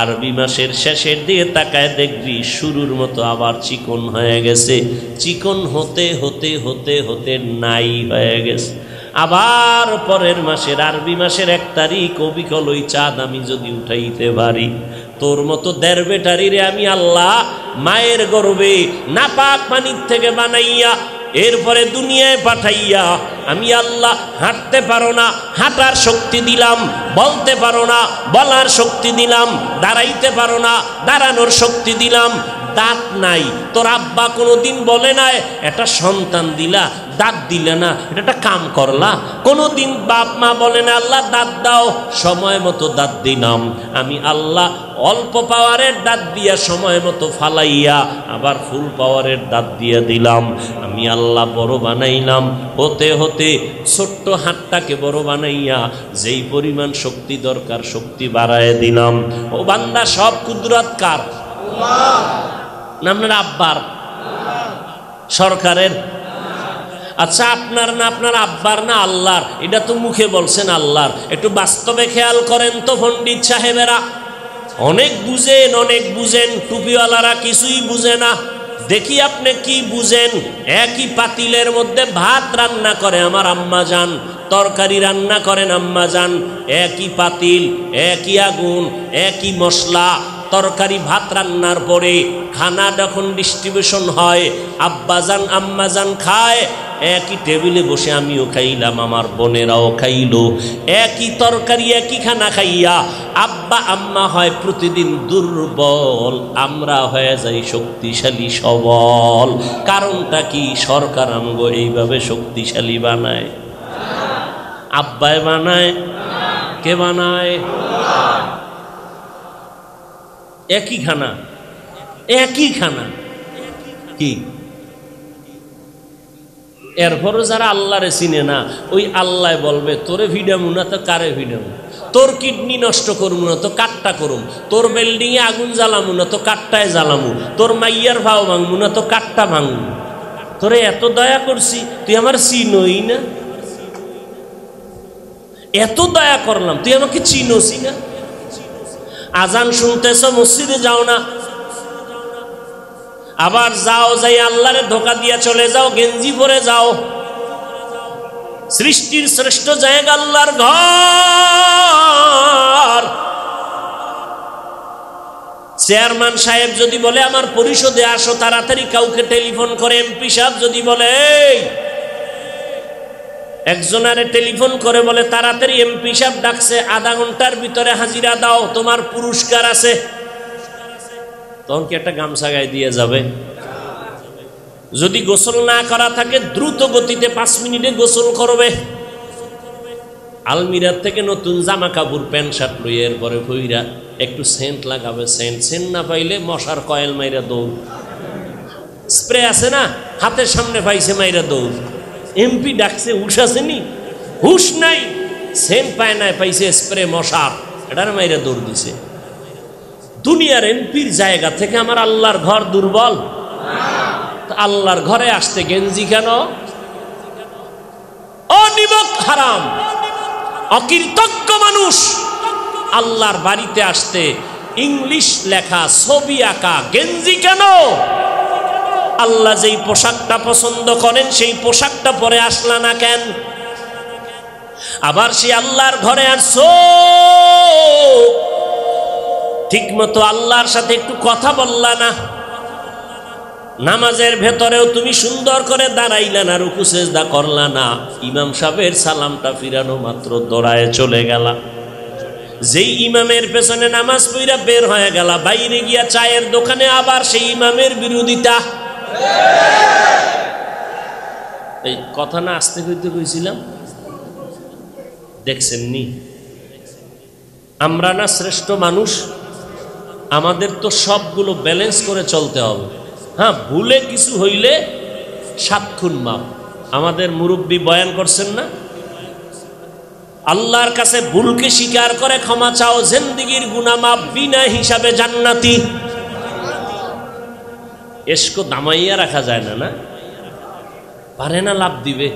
S1: আরবি মাসের শেষের দিকে তাকায় দেখবি শুরুর মতো আবার চিকন হয়ে গেছে, চিকন হতে হতে হতে হতে নাই হয়ে গেছে। আবার পরের মাসের আরবি মাসের 1 তারিখ অবিকল ওই চাঁদ আমি যদি উঠাইতে পারি, তোর মতো 1.5 বেটারিরে আমি আল্লাহ মায়ের গর্ভে নাপাক পানির থেকে বানাইয়া এরপরে দুনিয়ায় পাঠাইয়া আমি আল্লাহ হাঁটতে পারো না, হাঁটার শক্তি দিলাম, বলতে পারো না, বলার শক্তি দিলাম, দাঁড়াইতে পারো না, দাঁড়ানোর শক্তি দিলাম, দাঁত নাই, তোর আব্বা কোনোদিন বলে নাই একটা সন্তান দিলা, দাঁত দিলে না, এটা একটা কাম করলা? কোনোদিন বাপ মা বলে না আল্লাহ দাঁত দাও, সময় মতো দাঁত দিলাম। আমি আল্লাহ অল্প পাওয়ারের দাঁত দিয়া সময় মতো ফালাইয়া আবার ফুল পাওয়ারের দাঁত দিয়া দিলাম। আমি আল্লাহ বড় বানাইলাম, হতে হতে ছোট্ট হাতটাকে বড় বানাইয়া যেই পরিমাণ শক্তি দরকার শক্তি বাড়ায় দিলাম। ও বান্দা, সব কুদরত কার? না আপনার আব্বার? সরকারের? আচ্ছা, আপনার না আপনার আব্বার না আল্লাহর? এটা তো মুখে বলছেন আল্লাহর, একটু বাস্তবে খেয়াল করেন তো পণ্ডিত সাহেবেরা। অনেক বুঝেন, অনেক বুঝেন, টুপিওয়ালারা কিছুই বুঝে না। দেখি আপনি কি বুঝেন। একই পাতিলের মধ্যে ভাত রান্না করে আমার আম্মা জান, তরকারি রান্না করেন আম্মা জান, একই পাতিল, একই আগুন, একই মশলা, তরকারি ভাত রান্নার পরে খানা যখন ডিস্ট্রিবিউশন হয় আব্বাজান আম্মাজান খায়, একই টেবিলে বসে আমিও খাইলাম, আমার বোনেরাও খাইলো, একই তরকারি একই খানা খাইয়া আব্বা আম্মা হয় প্রতিদিন দুর্বল, আমরা হয়ে যাই শক্তিশালী সবল। কারণটা কি? সরকার আমগো এইভাবে শক্তিশালী বানায়? আব্বায় বানায়? কে বানায়? একই খানা, একই খানা, কি এরপরও যারা আল্লাহরে চিনে না, ওই আল্লাহ বলবে তোরে ভিডামু না তো কারে ভিডামু, তোর কিডনি নষ্ট করবো না তো কাঠটা করুম, তোর বিল্ডিংয়ে আগুন জ্বালামু না তো কাঠটায় জ্বালামু, তোর মাইয়ার ভাও ভাঙবো না তো কাঠটা ভাঙবো। তোরে এত দয়া করছি, তুই আমার চিনই না? এত দয়া করলাম, তুই আমাকে চিনোসি না? আজান শুনতেছ, মসজিদে যাও না? আবার যাও, যাই আল্লাহরে ধোকা দিয়া চলে যাও, গেঞ্জি পরে যাও। সৃষ্টির শ্রেষ্ঠ জায়গা আল্লাহর ঘর। চেয়ারম্যান সাহেব যদি বলে আমার পরিষদে আসো, তাড়াতাড়ি কাউকে টেলিফোন করে এমপি সাহেব যদি বলে, একজনারে টেলিফোন করে বলে তাড়াতাড়ি এমপি সাহেব ডাকছে, আধা ঘন্টার ভিতরে হাজিরা দাও, তোমার পুরস্কার আছে, তখন কি একটা গামছা গায়ে দিয়ে যাবে? যদি গোসল না করা থাকে দ্রুত গতিতে 5 মিনিটে গোসল করবে। আলমিরার থেকে নতুন জামা কাপড় প্যান্ট শার্ট লইয়ে এরপরে পইরা একটু সেন্ট লাগাবে, সেন্ট না পাইলে মশার কয়েল মাইরা দৌড়। স্প্রে আছে না, হাতের সামনে পাইছে মাইরা দৌড়। এমপি ডাকছে, হুশ আসেনি? হুশ নাই, সেন্ট পায় নাই, পাইছে স্প্রে মশার, এটার মাইরা দৌড় দিছে। দুনিয়ার এমপির জায়গা থেকে আমার আল্লাহর ঘর দুর্বল? আল্লাহর ঘরে আসতে গেঞ্জি কেন? অনিমক হারাম, অকৃতজ্ঞ মানুষ আল্লাহর বাড়িতে আসতে ইংলিশ লেখা, ছবি আঁকা গেঞ্জি কেন? আল্লাহ যেই পোশাকটা পছন্দ করেন সেই পোশাকটা পরে আসলা না কেন? আবার সেই আল্লাহর ঘরে আসছো, ঠিক মতো আল্লাহর সাথে একটু কথা বললা না। নামাজের ভেতরেও তুমি সুন্দর করে দাঁড়াইলা না, রুকু সেজদা করলা না। ইমাম সাহেবের সালামটা ফিরানো মাত্র দৌড়ায় চলে গেলা। যেই ইমামের পেছনে নামাজ পড়া বের হয়ে গেল, বাইরে গিয়া চায়ের দোকানে আবার সেই ইমামের বিরোধিতা। এই কথা না আসতে কইতে কইছিলাম, দেখছেন নি? আমরা না শ্রেষ্ঠ মানুষ, আমাদের তো সবগুলো ব্যালেন্স করে চলতে হবে। হ্যাঁ, ভুলে কিছু হইলে 7 খুন মাপ। আমাদের মুরব্বী বয়ান করছেন না, আল্লাহর কাছে ভুলকে স্বীকার করে ক্ষমা চাও, জিন্দেগীর গুনাহ মাপ, বিনা হিসাবে জান্নাতি। এসকো দামাইয়া রাখা যায় না, না পারে না, লাভ দিবে।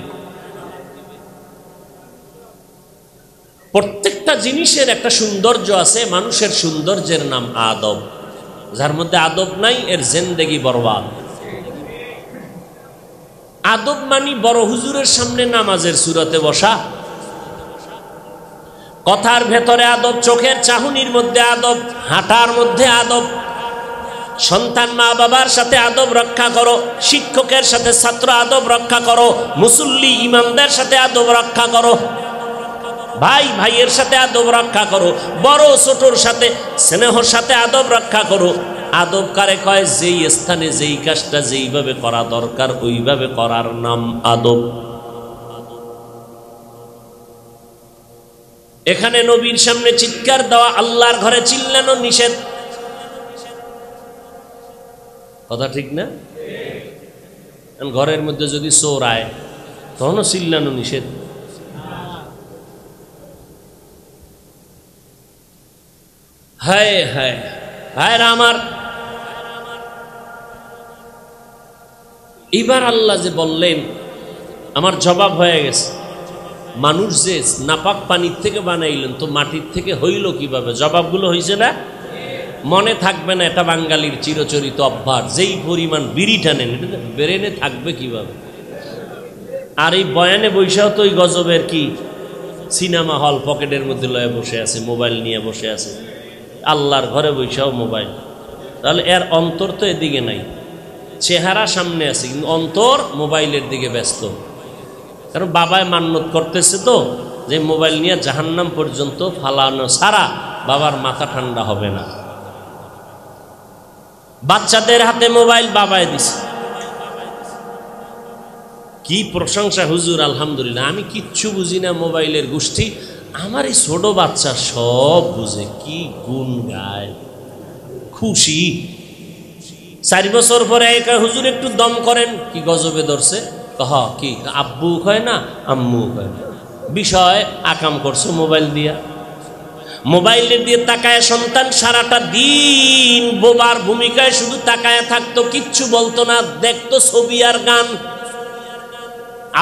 S1: প্রত্যেকটা জিনিসের একটা সৌন্দর্য আছে, মানুষের সৌন্দর্যের নাম আদব। যার মধ্যে আদব নাই এর জিন্দেগি বরবাদ। আদব মানি বড় হুজুরের সামনে নামাজের সুরতে বসা, কথার ভেতরে আদব, চোখের চাহনির মধ্যে আদব, হাঁটার মধ্যে আদব। সন্তান মা বাবার সাথে আদব রক্ষা করো, শিক্ষকের সাথে ছাত্র আদব রক্ষা করো, মুসল্লি ইমামদের সাথে আদব রক্ষা করো, ভাই ভাইয়ের সাথে আদব রক্ষা করো, বড় ছোটর সাথে স্নেহর সাথে আদব রক্ষা করো। আদব কারে কয়? যেই স্থানে যেই কাজটা যেইভাবে করা দরকার ওইভাবে করার নাম আদব। এখানে নবীর সামনে চিৎকার দেওয়া, আল্লাহর ঘরে চিল্লানো নিষেধ। কথা ঠিক না? ঘরের মধ্যে যদি চোর আয় তখনও চিল্লানো নিষেধ। হায় হায় হায় আমার, এবার আল্লাহ যে বললেন, আমার জবাব হয়ে গেছে। মানুষ যে নাপাক পানির থেকে বানাইলেন, তো মাটির থেকে হইল কিভাবে? জবাবগুলো হয়েছে না? মনে থাকবে না, এটা বাঙালির চিরচরিত অভ্যাস। যেই পরিমাণ বিড়ি টানেন এটা ব্রেনে থাকবে কিভাবে? আর এই বয়ানে বৈশাও তো ওই গজবের কি সিনেমা হল পকেটের মধ্যে লয়ে বসে আছে, মোবাইল নিয়ে বসে আছে, আল্লাহর ঘরে বৈশাও মোবাইল। তাহলে এর অন্তর তো এদিকে নাই, চেহারা সামনে আছে কিন্তু অন্তর মোবাইলের দিকে ব্যস্ত। কারণ বাবায় মান্যত করতেছে তো যে মোবাইল নিয়ে জাহান্নাম পর্যন্ত ফালানো ছাড়া বাবার মাথা ঠান্ডা হবে না। বাচ্চাদের হাতে মোবাইল বাবায় দিছে, কি প্রশংসা হুজুর, আলহামদুলিল্লাহ। আমি কিচ্ছু বুঝি না মোবাইলের গোষ্ঠী, আমার এই ছোট বাচ্চা সব বুঝে, কি গুণ গায়, খুশি। 4 বছর পরে হুজুর একটু দম করেন, কি গজবে ধরছে? কহ কি আব্বু কয় না আম্মু কয় না, বিষয় আকাম করছো মোবাইল দিয়া। মোবাইলের দিয়ে তাকায় সন্তান সারাটা দিন বোবার ভূমিকায় শুধু তাকায় থাকতো, কিচ্ছু বলতো না, দেখতো ছবি আর গান।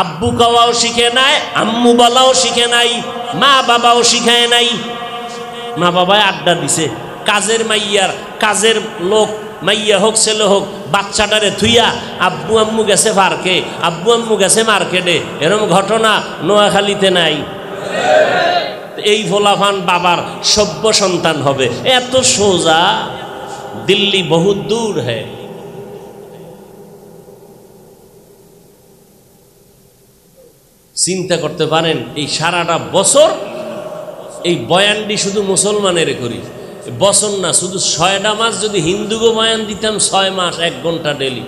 S1: আব্বু কওয়াও শিখে নাই, আম্মু বলাও শিখে নাই, মা বাবাও শিখায় নাই। মা বাবায় আড্ডা দিছে, কাজের মাইয়ার কাজের লোক মাইয়া হোক ছেলে হোক বাচ্চাটারে থুইয়া আব্বু আম্মু গেছে পার্কে, আব্বু আম্মু গেছে মার্কেটে, এরকম ঘটনা নোয়াখালীতে নাই? এই ফোলাফান বাবার সভ্য সন্তান হবে, এত সোজা? দিল্লি বহুত দূর হ্যাঁ। চিন্তা করতে পারেন এই সারাটা বছর এই বয়ানটি শুধু মুসলমানের করি, বছর না শুধু 6টা মাস যদি হিন্দুকে বয়ান দিতাম 6 মাস 1 ঘন্টা ডেলি,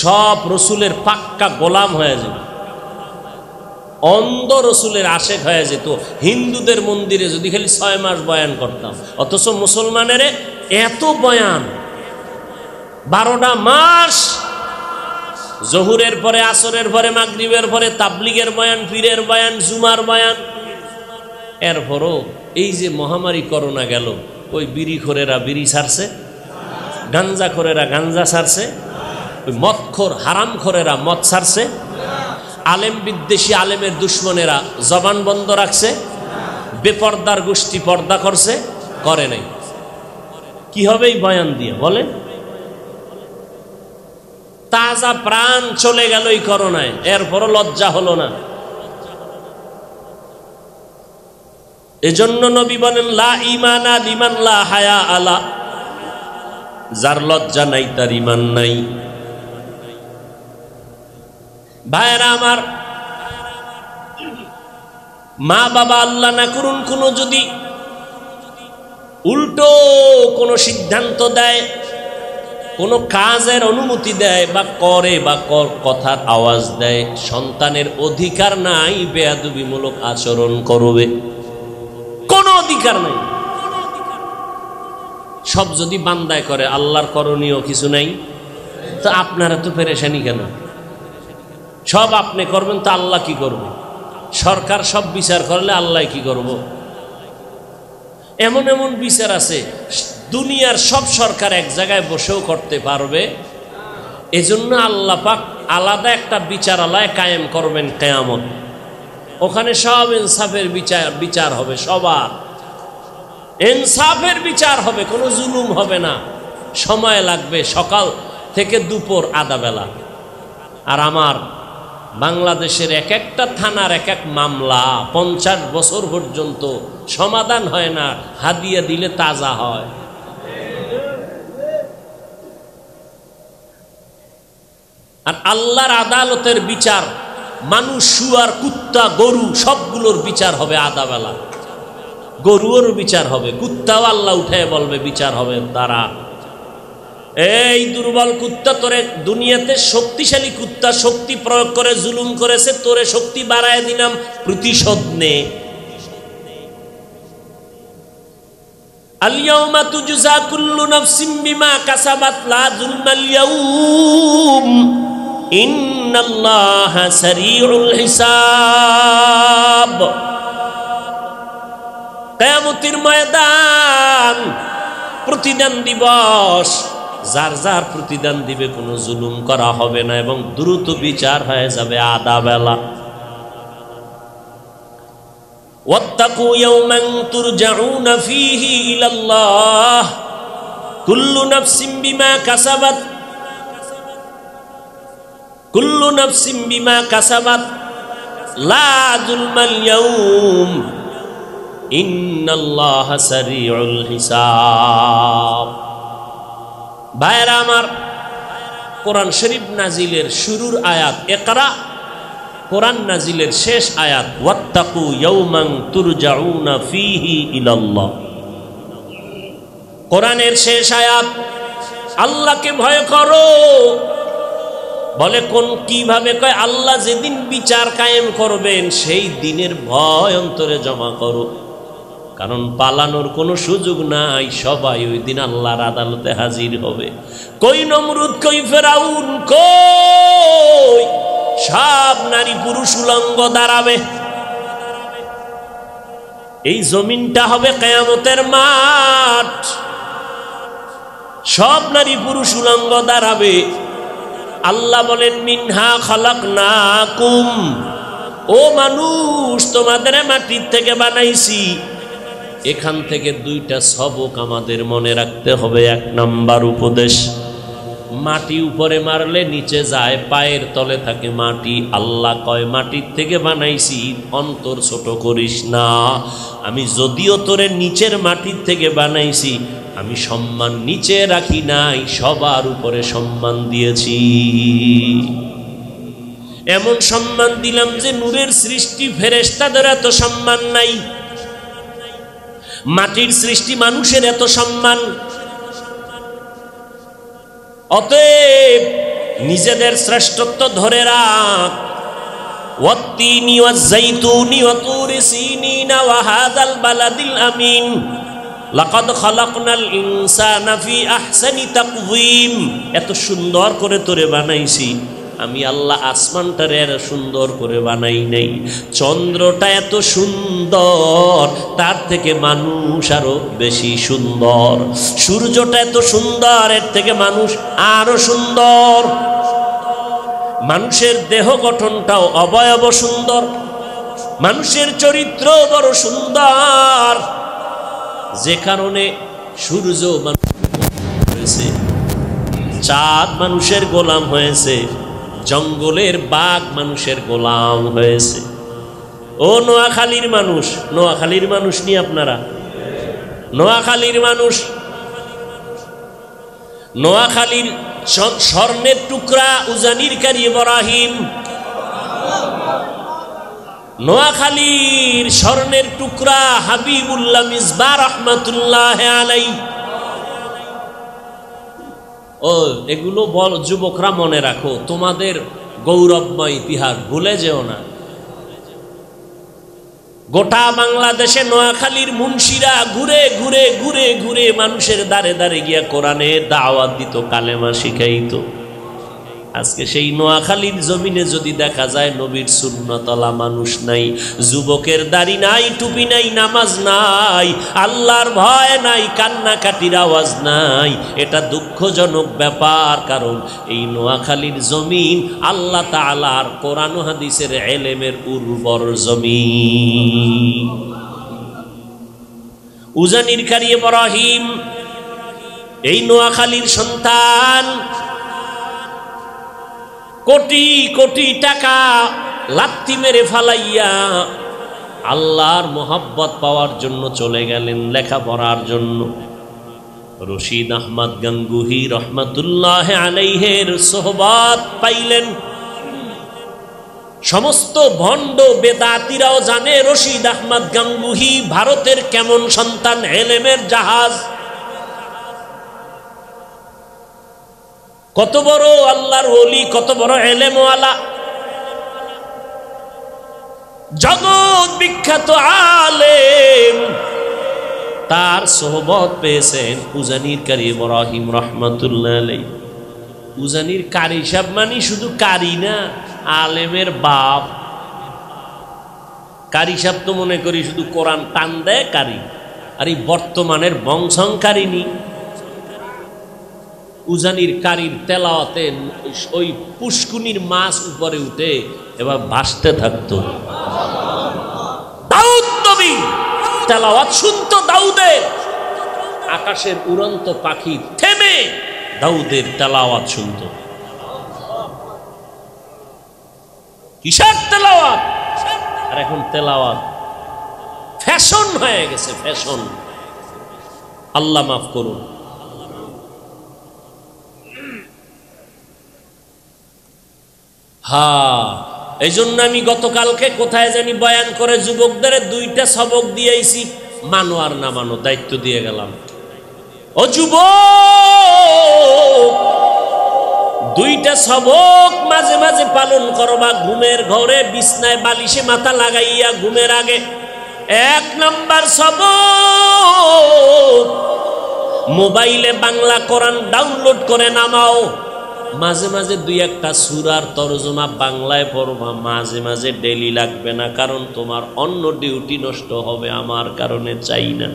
S1: সব রসুলের পাক্কা গোলাম হয়ে যেত, অন্ধ রসুলের আশেক হয়ে যেত হিন্দুদের মন্দিরে যদি খালি 6 মাস বয়ান করতাম। অথচ মুসলমানের এত বয়ান 12টা মাস, জহুরের পরে আসরের পরে মাগরিবের পরে তাবলিগের বয়ান, পীরের বয়ান, জুমার বয়ান। এরপরও এই যে মহামারী করোনা গেল, ওই বিড়িখোরেরা বিড়ি ছাড়ছে, গাঞ্জাখোরেরা গাঞ্জা ছাড়ছে, ওই মদখোর হারামখোরেরা মদ ছাড়ছে, আলেম বিদ্বেষী আলেমের দুশ্মনেরা জবান বন্ধ রাখছে, বেপর্দার গোষ্ঠী পর্দা করছে, করে নাই। কি হবে এই বয়ান দিয়ে বলেন? তাজা প্রাণ চলে গেল এই করোনায়, এরপরও লজ্জা হলো না। এজন্য নবী বলেন লা ঈমানা লিমান লা হায়া আলা, যার লজ্জা নাই তার ঈমান নাই। ভাইরা আমার, মা বাবা আল্লাহ না করুন কোনো যদি উল্টো কোনো সিদ্ধান্ত দেয়, কোনো কাজের অনুমতি দেয় বা করে বা কথার আওয়াজ দেয়, সন্তানের অধিকার নাই বেয়াদবিমূলক আচরণ করবে, কোনো অধিকার নাই। সব যদি বান্দায় করে, আল্লাহর করণীয় কিছু নাই, তো আপনারা তো পেরেশানি কেন? সব আপনি করবেন তো আল্লাহ কি করবে? সরকার সব বিচার করলে আল্লাহ কি করব? এমন এমন বিচার আছে দুনিয়ার সব সরকার এক জায়গায় বসেও করতে পারবে। এজন্য আল্লাহ পাক আলাদা একটা বিচারালয় কায়েম করবেন কিয়ামত, ওখানে সব ইনসাফের বিচার হবে, সবার ইনসাফের বিচার হবে, কোনো জুলুম হবে না। সময় লাগবে সকাল থেকে দুপুর আধা বেলা। আর আমার বাংলাদেশের এক একটা থানার এক এক মামলা 50 বছর পর্যন্ত সমাধান হয় না, হাদিয়া দিলে তাজা হয়। আর আল্লাহর আদালতের বিচার, মানুষ, শুয়ার, কুত্তা, গরু সবগুলোর বিচার হবে আধা বেলা। গরুরও বিচার হবে, কুত্তাও আল্লাহ উঠে বলবে বিচার হবে তারা। এই দুর্বল কুত্তা, তোরে দুনিয়াতে শক্তিশালী কুত্তা শক্তি প্রয়োগ করে জুলুম করেছে, তোরে শক্তি বাড়ায় দিলাম, প্রতিশোধ নে। আল-ইয়াউমা তুজজা কুল্লু নাফসিন বিমা কাসাবাত লা যুলমাল ইয়াউম ইন্নাল্লাহা সারিউল হিসাব। কিয়ামতের ময়দান, প্রতিদান দিবস, যার যার প্রতিদান দিবে, কোনো জুলুম করা হবে না এবং দ্রুত বিচার হয়ে যাবে আধা বেলা। ওয়াত্তাকু ইয়াওমান তুরজাউনা ফীহি ইলাল্লাহ কুল্লু নাফসিন বিমা কাসাবাত, কুল্লু নাফসিন বিমা কাসাবাত লা যুলমাল ইয়াউম ইন্নাল্লাহা সারিউল হিসাব। ভাইরা আমার, কোরআন শরীফ নাজিলের শুরুর আয়াত ইকরা, কোরআন নাজিলের শেষ আয়াত ওয়াত্তাকু ইয়াওমান তুরজাউনা ফীহি ইলাল্লাহ। কোরআনের শেষ আয়াত আল্লাহকে ভয় করো। বলে কোন কিভাবে? কয় আল্লাহ যেদিন বিচার কায়েম করবেন সেই দিনের ভয় অন্তরে জমা করো, কারণ পালানোর কোনো সুযোগ নাই, সবাই ওই দিন আল্লাহর আদালতে হাজির হবে। কই নমরুদ, কই ফেরাউন, কই সব নারী পুরুষ উলঙ্গ দাঁড়াবে। এই জমিনটা হবে কিয়ামতের মাঠ, সব নারী পুরুষ উলঙ্গ দাঁড়াবে। আল্লাহ বলেন মিনহা খালাকনাকুম, ও মানুষ তোমাদের মাটির থেকে বানাইছি, এখান থেকে দুইটা সবক আমাদের মনে রাখতে হবে। এক নাম্বার উপদেশ, মাটি উপরে মারলে নিচে যায়, পায়ের তলে থাকে মাটি। আল্লাহ কয় মাটির থেকে বানাইছি, অন্তর ছোট করিস না। আমি যদিও তোরে নিচের মাটির থেকে বানাইছি, আমি সম্মান নিচে রাখি নাই, সবার উপরে সম্মান দিয়েছি। এমন সম্মান দিলাম যে নূরের সৃষ্টি ফেরেশতাদের এত সম্মান নাই, মাটির সৃষ্টি মানুষের এত সম্মান। অতএব নিজেদের শ্রেষ্ঠত্ব ধরে রাখ। ওয়াত্তিনি ওয়াজ্জাইতুনি ওয়া তুরি সিনিনা ওয়া হাযাল বালাদিল আমিন লাকাদ খালাকনাল ইনসানা ফি আহসানি তাকওয়িম। এত সুন্দর করে তোরে বানাইছি আমি আল্লাহ। আসমানটারে এত সুন্দর করে বানাই নাই, চন্দ্রটা এত সুন্দর, তার থেকে মানুষ আরো বেশি সুন্দর। সূর্যটা এত সুন্দর, এর থেকে মানুষ আরো সুন্দর। মানুষের দেহ গঠনটাও অবয়ব সুন্দর, মানুষের চরিত্র বড় সুন্দর। যে কারণে সূর্য হয়েছে, চাঁদ মানুষের গোলাম হয়েছে, জঙ্গলের বাঘ মানুষের গোলাম হয়েছে। ও নোয়াখালীর মানুষ, নোয়াখালীর মানুষ নি আপনারা? নোয়াখালীর মানুষ, নোয়াখালীর স্বর্ণের টুকরা উজানির কারি ইব্রাহিম, নোয়াখালীর স্বর্ণের টুকরা হাবিবুল্লাহ মিসবাহ রহমাতুল্লাহ আলাইহি। ও এগুলো বল যুবকরা, মনে রাখো, তোমাদের গৌরবময় ইতিহাস ভুলে যেও না। গোটা বাংলাদেশে নোয়াখালীর মুন্সিরা ঘুরে ঘুরে ঘুরে ঘুরে মানুষের দ্বারে দ্বারে গিয়া কোরআনের দাওয়াত দিত, কালেমা শিখাইতো। আজকে সেই নোয়াখালীর জমিনে যদি দেখা যায় নবীর সুন্নতলা মানুষ নাই, যুবকের দাড়ি নাই, টুপি নাই, নামাজ নাই, আল্লাহর ভয় নাই, কান্নাকাটির আওয়াজ নাই, এটা দুঃখজনক ব্যাপার। কারণ এই নোয়াখালীর জমিন আল্লাহ তাআলার কোরআন ও হাদিসের ইলমের উর্বর জমিন। উজানির কারি ইব্রাহিম এই নোয়াখালীর সন্তান, কোটি কোটি টাকা লাত্তি মেরে ফালাইয়া আল্লাহর মোহাব্বত পাওয়ার জন্য চলে গেলেন লেখাপড়ার জন্য। রশিদ আহমদ গাঙ্গুহি রহমাতুল্লাহ আলাইহির সোহবত পাইলেন। সমস্ত ভণ্ড বেদাতিরাও জানে রশিদ আহমদ গাঙ্গুহি ভারতের কেমন সন্তান, এলেমের জাহাজ, কত বড় আল্লাহর ওলি, কত বড় এলেমওয়ালা, জগৎ বিখ্যাত আলেম। তার সোহবত পেয়েছেন উজানির কারি ইব্রাহিম রহমাতুল্লাহ আলাইহি। উজানির কারি সাহেব মানে শুধু কারি না, আলেমের বাপ। কারি সাহেব তো মনে করি শুধু কোরআন টান দেয় কারি, আর এই বর্তমানের বংশংকারিনী। উজানির কারির তেলাওয়াতে ওই পুষ্কুনির মাছ উপরে উঠে এবার ভাসতে থাকতো। দাউদ নবী তেলাওয়াত শুনতো দাউদের, আকাশের উড়ন্ত পাখি থেমে দাউদের তেলাওয়াত শুনতো। কিসের তেলাওয়াত? আর এখন তেলাওয়াত ফ্যাশন হয়ে গেছে, ফ্যাশন। আল্লাহ মাফ করুন। এই জন্য আমি গতকালকে কোথায় জানি বয়ান করে যুবকদের দুইটা সবক দিয়েছি, মানো আর না মানো, দায়িত্ব দিয়ে গেলাম। ও যুবক, দুইটা সবক মাঝে মাঝে পালন করবা ঘুমের ঘরে, বিছনায় বালিশে মাথা লাগাইয়া ঘুমের আগে। এক নাম্বার সবক, মোবাইলে বাংলা কোরআন ডাউনলোড করে নামাও। মাঝে মাঝে দুই একটা সূরার তরজমা বাংলায় পড়বা, মাঝে মাঝে ডেলি লাগবে না, কারণ তোমার অন্য ডিউটি নষ্ট হবে, আমার কারণে চাই না।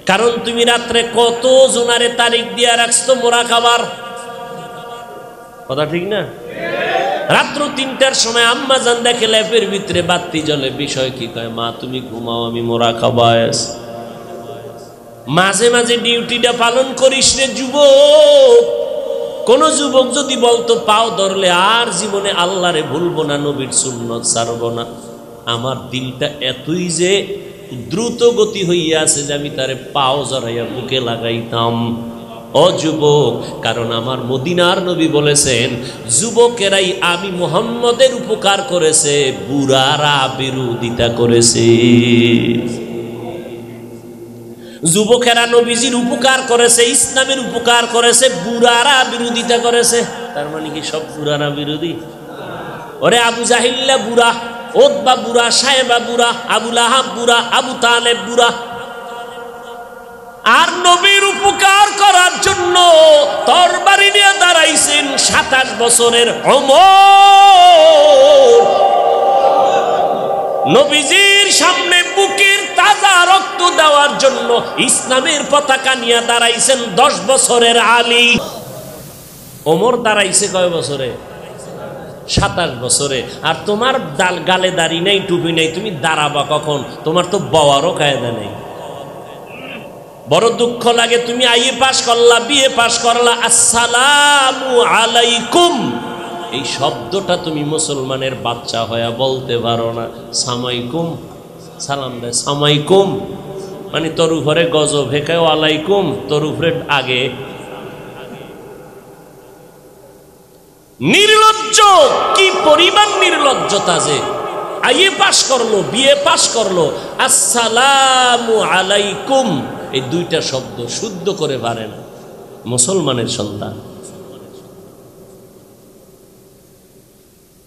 S1: কারণ তুমি রাত্রে কত জোনারে তারিখ দিয়া রাখছো মোরাকাবার, কথা ঠিক না? রাত্র ৩টার সময় আম্মা জান দেখে ল্যাপের ভিতরে বাতি জ্বলে, বিষয় কি? কয় মা তুমি ঘুমাও, আমি মোরাকাবায় আছি। মাঝে মাঝে ডিউটিটা পালন করিস রে যুবক। কোন যুবক যদি বলতো পাও ধরলে আর জীবনে আল্লাহরে ভুলবো না, নবীর সুন্নত ছাড়বো না, আমার দিলটা এতই যে দ্রুত গতি হইয়া আছে যে আমি তারে পাও জড়াইয়া বুকে লাগাইতাম। ও যুবক, কারণ আমার মদিনার নবী বলেছেন যুবকেরাই আমি মুহাম্মদের উপকার করেছে, বুড়ারা বিরোধিতা করেছে। যুবকেরা নবীজির উপকার করেছে, ইসলামের উপকার করেছে, বুড়ারা বিরোধিতা করেছে। তার মানে কি সব বুড়ারা বিরোধী? ওরে আবু জাহিল্লা বুড়া, ওতবা বুড়া, সাহেবা বুড়া, আবু লাহাব বুড়া, আবু তালেব বুড়া। আর নবীর উপকার করার জন্য তরবারি নিয়ে দাঁড়াইছেন 27 বছরের ওমর। নবীজির সামনে বুকের তাজা রক্ত দেওয়ার জন্য ইসলামের পতাকা নিয়ে দাঁড়াইছেন 10 বছরের আলী। ওমর দাঁড়াইছে কয় বছরে? 27 বছরে। আর তোমার গালে দাড়ি নাই, টুপি নাই, তুমি দাঁড়াবা কখন? তোমার তো বওয়ারও কায়দা নেই। বড় দুঃখ লাগে, তুমি আইএ পাস করলা, বিএ পাস করলা, আসসালামু আলাইকুম এই শব্দটা তুমি মুসলমানের বাচ্চা হয়ে বলতে পারো না। সামাইকুম সালাম দেয়, সামাইকুম মানে তোর উপরে গজব হেকায়, আলাইকুম তোর উপরে আগে। নির্লজ্জ, কি পরিমাণ নির্লজ্জতা যে আইএ পাস করলো, বিএ পাস করলো, আসসালামু আলাইকুম এই দুইটা শব্দ শুদ্ধ করে পারে না মুসলমানের সন্তান।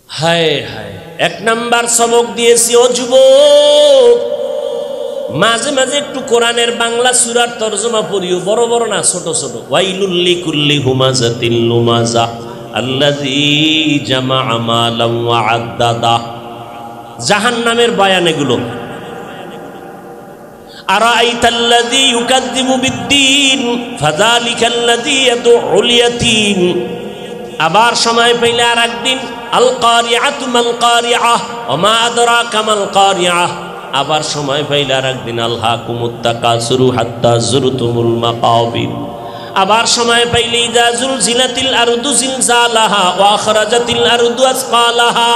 S1: হায় হায়, 1 নাম্বার সবক দিয়েছি। ও যুবক, মাঝে মাঝে একটু কোরআনের বাংলা সূরার তরজমা পড়িও, বড় বড় না, ছোট ছোট। ওয়াইলুল লিকুল্লি হুমাযাতিল লুমাযা আল্লাযী জামাআ মালান ওয়া আদ্দাদা। জাহান্নামের বয়ান এগুলো। আরাআইতাল্লাযী ইউকাযযিবু বিদ্দীন ফাযালিকাল্লাযী ইয়াদউল ইয়াতীম। আবার সময় পাইলে আর একদিন আল কারিআতু মাল কারিআহ ওয়া মা আদরাকা মাল কারিআহ। আবার সময় পাইলে আর একদিন আলহাকুমুত তাকাসুরু হাত্তা যুরতুমুল মাকাবির। আবার সময় পাইলে ইযা যুলজিলাতিল আরদু জিলজালাহা ওয়া আখরাজাতিল আরদু আসকালাহা।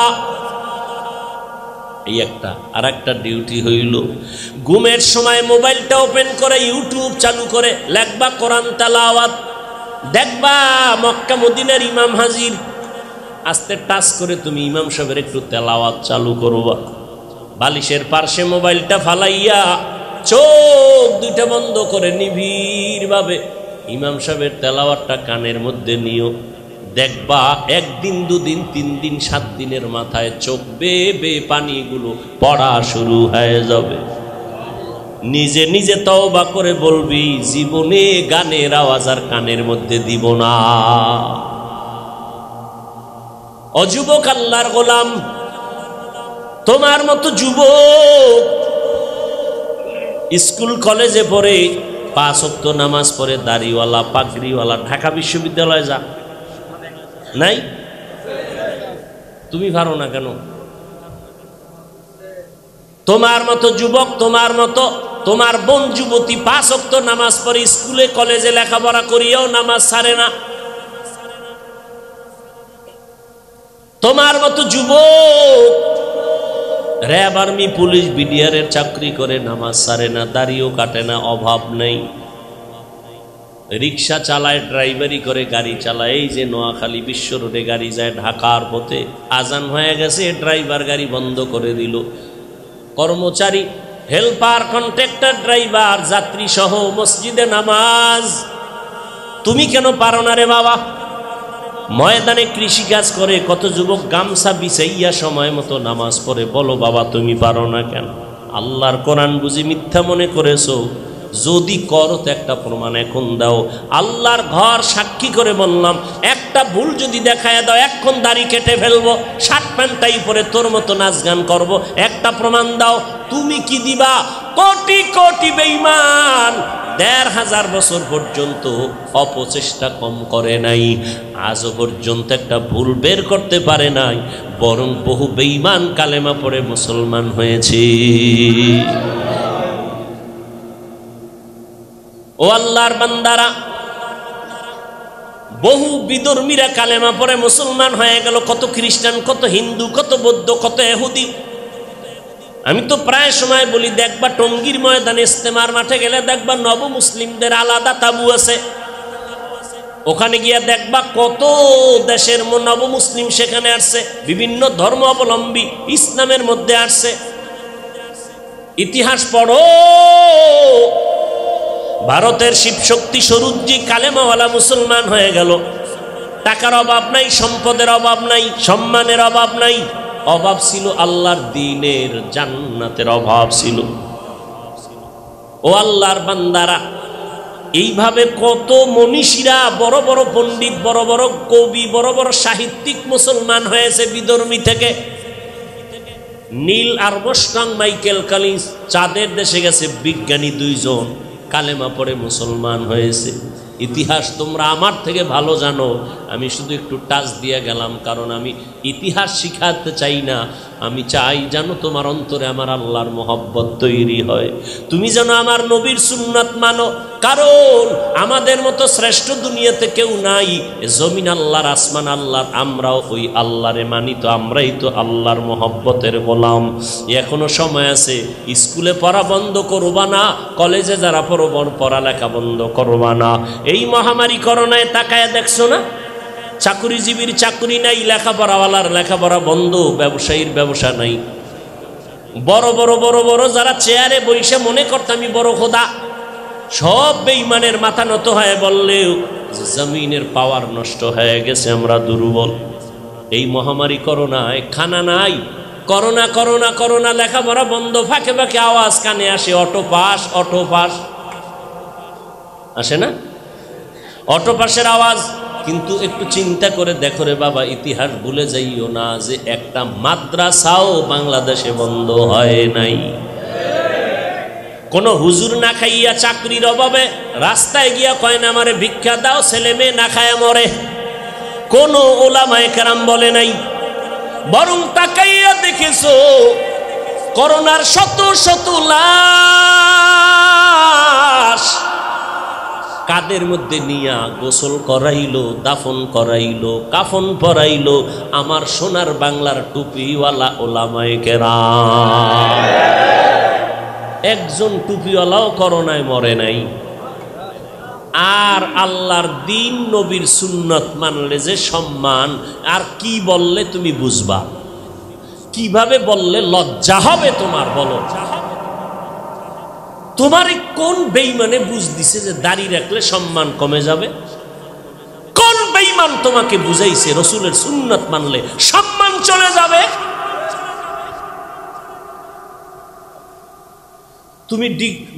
S1: এই একটা। আর একটা ডিউটি হইল ঘুমের সময় মোবাইলটা ওপেন করে ইউটিউব চালু করে লেখবা কোরআন তেলাওয়াত, দেখবা মক্কা মদিনার ইমাম হাজির। আস্তে টাচ করে তুমি ইমাম সাহেবের একটু তেলাওয়াত চালু করবা। বালিশের পার্শ্বে মোবাইলটা ফালাইয়া চোখ দুইটা বন্ধ করে নিবিড় ভাবে ইমাম সাহেবের তেলাওয়াতটা কানের মধ্যে নিও। দেখবা 1 দিন 2 দিন 3 দিন 7 দিনের মাথায় চোখ বেয়ে বেয়ে পানিগুলো পড়া শুরু হয়ে যাবে। নিজে নিজে তওবা করে বলবি, জীবনে গানের আওয়াজ আর কানের মধ্যে দিব না। অযুবক আল্লাহর গোলাম, তোমার মতো যুবক স্কুল কলেজে পড়ে 5 ওয়াক্ত নামাজ পড়ে, দাড়িওয়ালা পাগড়িওয়ালা, ঢাকা বিশ্ববিদ্যালয়ে যা নাই? তুমি পারো না কেন? তোমার মতো যুবক, তোমার মতো তোমার বোন যুবতী 5 ওয়াক্ত নামাজ পড়ে, স্কুলে কলেজে লেখাপড়া করিয়াও নামাজ ছাড়ে না। তোমার মতো যুবক র্যাব, আর্মি, পুলিশ, বিডিআরের চাকরি করে নামাজ ছাড়ে না, দাড়িও কাটে না, অভাব নেই। রিক্সা চালায়, ড্রাইভারি করে, গাড়ি চালায়। এই যে নোয়াখালী বিশ্ব রোডে গাড়ি যায় ঢাকার পথে, আজান হয়ে গেছে, ড্রাইভার গাড়ি বন্ধ করে দিল। কর্মচারী, হেল্পার, কন্ট্রাক্টর, ড্রাইভার, যাত্রী সহ মসজিদে নামাজ। তুমি কেন পারো না রে বাবা? ময়দানে কৃষিকাজ করে কত যুবক গামছা বিছাইয়া সময় মতো নামাজ পড়ে। বলো বাবা, তুমি পারো না কেন? আল্লাহর কোরআন বুঝি মিথ্যা মনে করেছো? যদি করো তো একটা প্রমাণ এখন দাও। আল্লাহর ঘর সাক্ষী করে বললাম, একটা ভুল যদি দেখায় দাও, এক্ষণ দাড়ি কেটে ফেলবো, শার্ট প্যান্টটাই পরে তোর মতো নাচ গান করবো। একটা প্রমাণ দাও। তুমি কি দিবা? কোটি কোটি বেঈমান 1500 বছর পর্যন্ত অপচেষ্টা কম করে নাই, আজও পর্যন্ত একটা ভুল বের করতে পারে নাই, বরং বহু বেঈমান কালেমা পড়ে মুসলমান হয়েছে। ও আল্লাহর বান্দারা, বহু বিধর্মীরা কালেমা পড়ে মুসলমান হয়ে গেল, কত খ্রিস্টান, কত হিন্দু, কত বৌদ্ধ, কত ইহুদি। আমি তো প্রায় সময় বলি, দেখবা টঙ্গীর ময়দানে ইস্তেমার মাঠে গেলে দেখবা নব মুসলিমদের আলাদা তাবু আছে, ওখানে গিয়া দেখবা কত দেশের নব মুসলিম সেখানে আসছে, বিভিন্ন ধর্ম অবলম্বী ইসলামের মধ্যে আসছে। ইতিহাস পড়ো, ভারতের শিবশক্তি স্বরূপজি কালেমাওয়ালা মুসলমান হয়ে গেল। টাকার অভাব নাই, সম্পদের অভাব নাই, সম্মানের অভাব নাই, অভাব ছিল আল্লাহর দ্বীনের, জান্নাতের অভাব ছিল। ও আল্লাহর বান্দারা, এইভাবে কত মনীষীরা, বড় বড় পণ্ডিত, বড় বড় কবি, বড় বড় সাহিত্যিক মুসলমান হয়েছে বিধর্মী থেকে। নীল আর্মস্ট্রং, মাইকেল কলিন্স চাঁদের দেশে গেছে, বিজ্ঞানী 2 জন কালেমা পড়ে মুসলমান হয়েছে। ইতিহাস তোমরা আমার থেকে ভালো জানো, আমি শুধু একটু টাচ দিয়ে গেলাম, কারণ আমি ইতিহাস শিখাতে চাই না। আমি চাই যেন তোমার অন্তরে আমার আল্লাহর মহব্বত তৈরি হয়, তুমি যেন আমার নবীর সুন্নাত মানো। কারণ আমাদের মতো শ্রেষ্ঠ দুনিয়াতে কেউ নাই, জমিন আল্লাহর, আসমান আল্লাহর, আমরাও ওই আল্লাহরে মানি, তো আমরাই তো আল্লাহর মহব্বতের গোলাম। এখনো সময় আছে, স্কুলে পড়া বন্ধ করবা না, কলেজে যারা পড়ালেখা বন্ধ করবা না। এই মহামারী করোনায় তাকায় দেখছো না, চাকুরিজীবীর চাকুরি নাই, লেখাপড়াওয়ালার লেখাপড়া বন্ধ, ব্যবসায়ীর ব্যবসা নাই। বড় বড় বড় বড় যারা চেয়ারে বসে মনে করত আমি বড় খোদা, সব বেঈমানের মাথা নত হয়ে বললেও জমিনের পাওয়ার নষ্ট হয়ে গেছে, আমরা দুর্বল। এই মহামারী করোনায় খানা নাই, করোনা করোনা করোনা, লেখাপড়া বন্ধ, ফাঁকে ফাঁকে আওয়াজ কানে আসে, অটো পাস, অটো পাস আসে না, অটো পাসের আওয়াজ। কিন্তু একটু চিন্তা করে দেখো রে বাবা, ইতিহাস ভুলে যাইও না যে একটা মাদ্রাসাও বাংলাদেশে বন্ধ হয় নাই। কোন হুজুর না খাইয়া চাকরির অভাবে রাস্তায় গিয়া কয় না আমারে ভিক্ষা দাও, ছেলে মেয়ে না খায় মরে, কোন ওলামায়ে কেরাম বলে নাই। বরং তাকাইয়া দেখেছো করোনার শত শত লাশ কাদের মধ্যে নিয়া গোসল করাইলো, দাফন করাইলো, কাফন পরাইলো আমার সোনার বাংলার টুপিওয়ালা ওলামায়ে কেরাম। একজন টুপিওয়ালাও করোনায় মরে নাই। আর আল্লাহর দ্বীন, নবীর সুন্নত মানলে যে সম্মান, আর কি বললে তুমি বুঝবা, কিভাবে বললে লজ্জা হবে তোমার, বলো। তোমার কোন বেঈমানে বুঝ দিছে যে দাড়ি রাখলে সম্মান কমে যাবে? কোন বেঈমান তোমাকে বুঝাইছে রসুলের সুন্নত মানলে সম্মান চলে যাবে? তুমি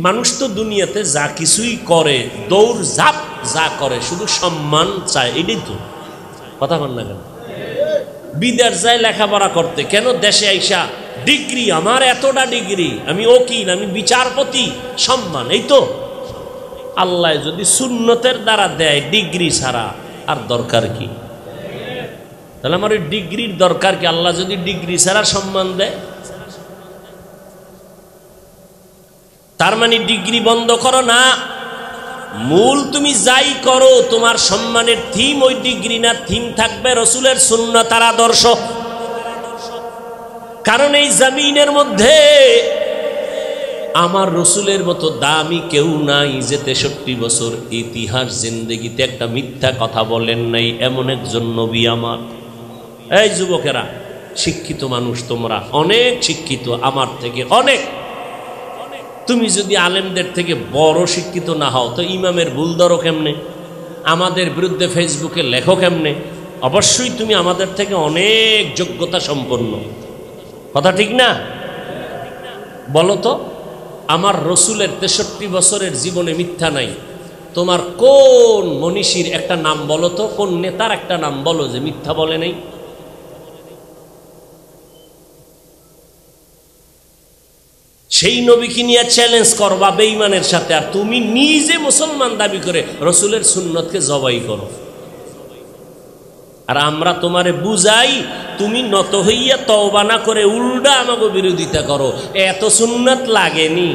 S1: মানুষ তো দুনিয়াতে যা কিছুই করে, দৌড় ঝাঁপ যা করে, শুধু সম্মান চায়, এটাই তো কথা বল না কেন? বিদেশ যায় লেখাপড়া করতে, কেন দেশে আইসা ডিগ্রি, আমার এতটা ডিগ্রি, আমি ওকিল, আমি বিচারপতি, সম্মান, এই তো। আল্লাহ যদি সুন্নতের দ্বারা দেয় ডিগ্রি ছাড়া, আর দরকার কি? তাহলে আমার ওই ডিগ্রির দরকার কি? আল্লাহ যদি ডিগ্রি ছাড়া সম্মান দেয়, তার মানে ডিগ্রি বন্ধ করো না। মূল তুমি যাই করো, তোমার সম্মানের থিম ওই ডিগ্রি না, থিম থাকবে রসুলের সুন্নাত আর আদর্শ। কারণ এই জমিনের মধ্যে আমার রসুলের মতো দামি কেউ নাই যে 63 বছর ইতিহাস জিন্দেগিতে একটা মিথ্যা কথা বলেন নাই, এমন একজন নবী আমার। এই যুবকেরা, শিক্ষিত মানুষ তোমরা, অনেক শিক্ষিত, আমার থেকে অনেক। তুমি যদি আলেমদের থেকে বড় শিক্ষিত না হও তো ইমামের ভুল ধরো কেমনে? আমাদের বিরুদ্ধে ফেসবুকে লেখো কেমনে? অবশ্যই তুমি আমাদের থেকে অনেক যোগ্যতা সম্পন্ন, কথা ঠিক না? বলো তো, আমার রসুলের 63 বছরের জীবনে মিথ্যা নাই। তোমার কোন মনীষীর একটা নাম বলো তো, কোন নেতার একটা নাম বলো যে মিথ্যা বলে নাই? সেই নবীকে নিয়ে চ্যালেঞ্জ করবা বেঈমানের সাথে, আর তুমি নিজে মুসলমান দাবি করে রসুলের সুন্নতকে জবাই করো। আর আমরা তোমারে বুঝাই, তুমি নত হইয়া তওবা না করে উল্টা আমাকে বিরোধিতা করো। এত সুন্নত লাগেনি,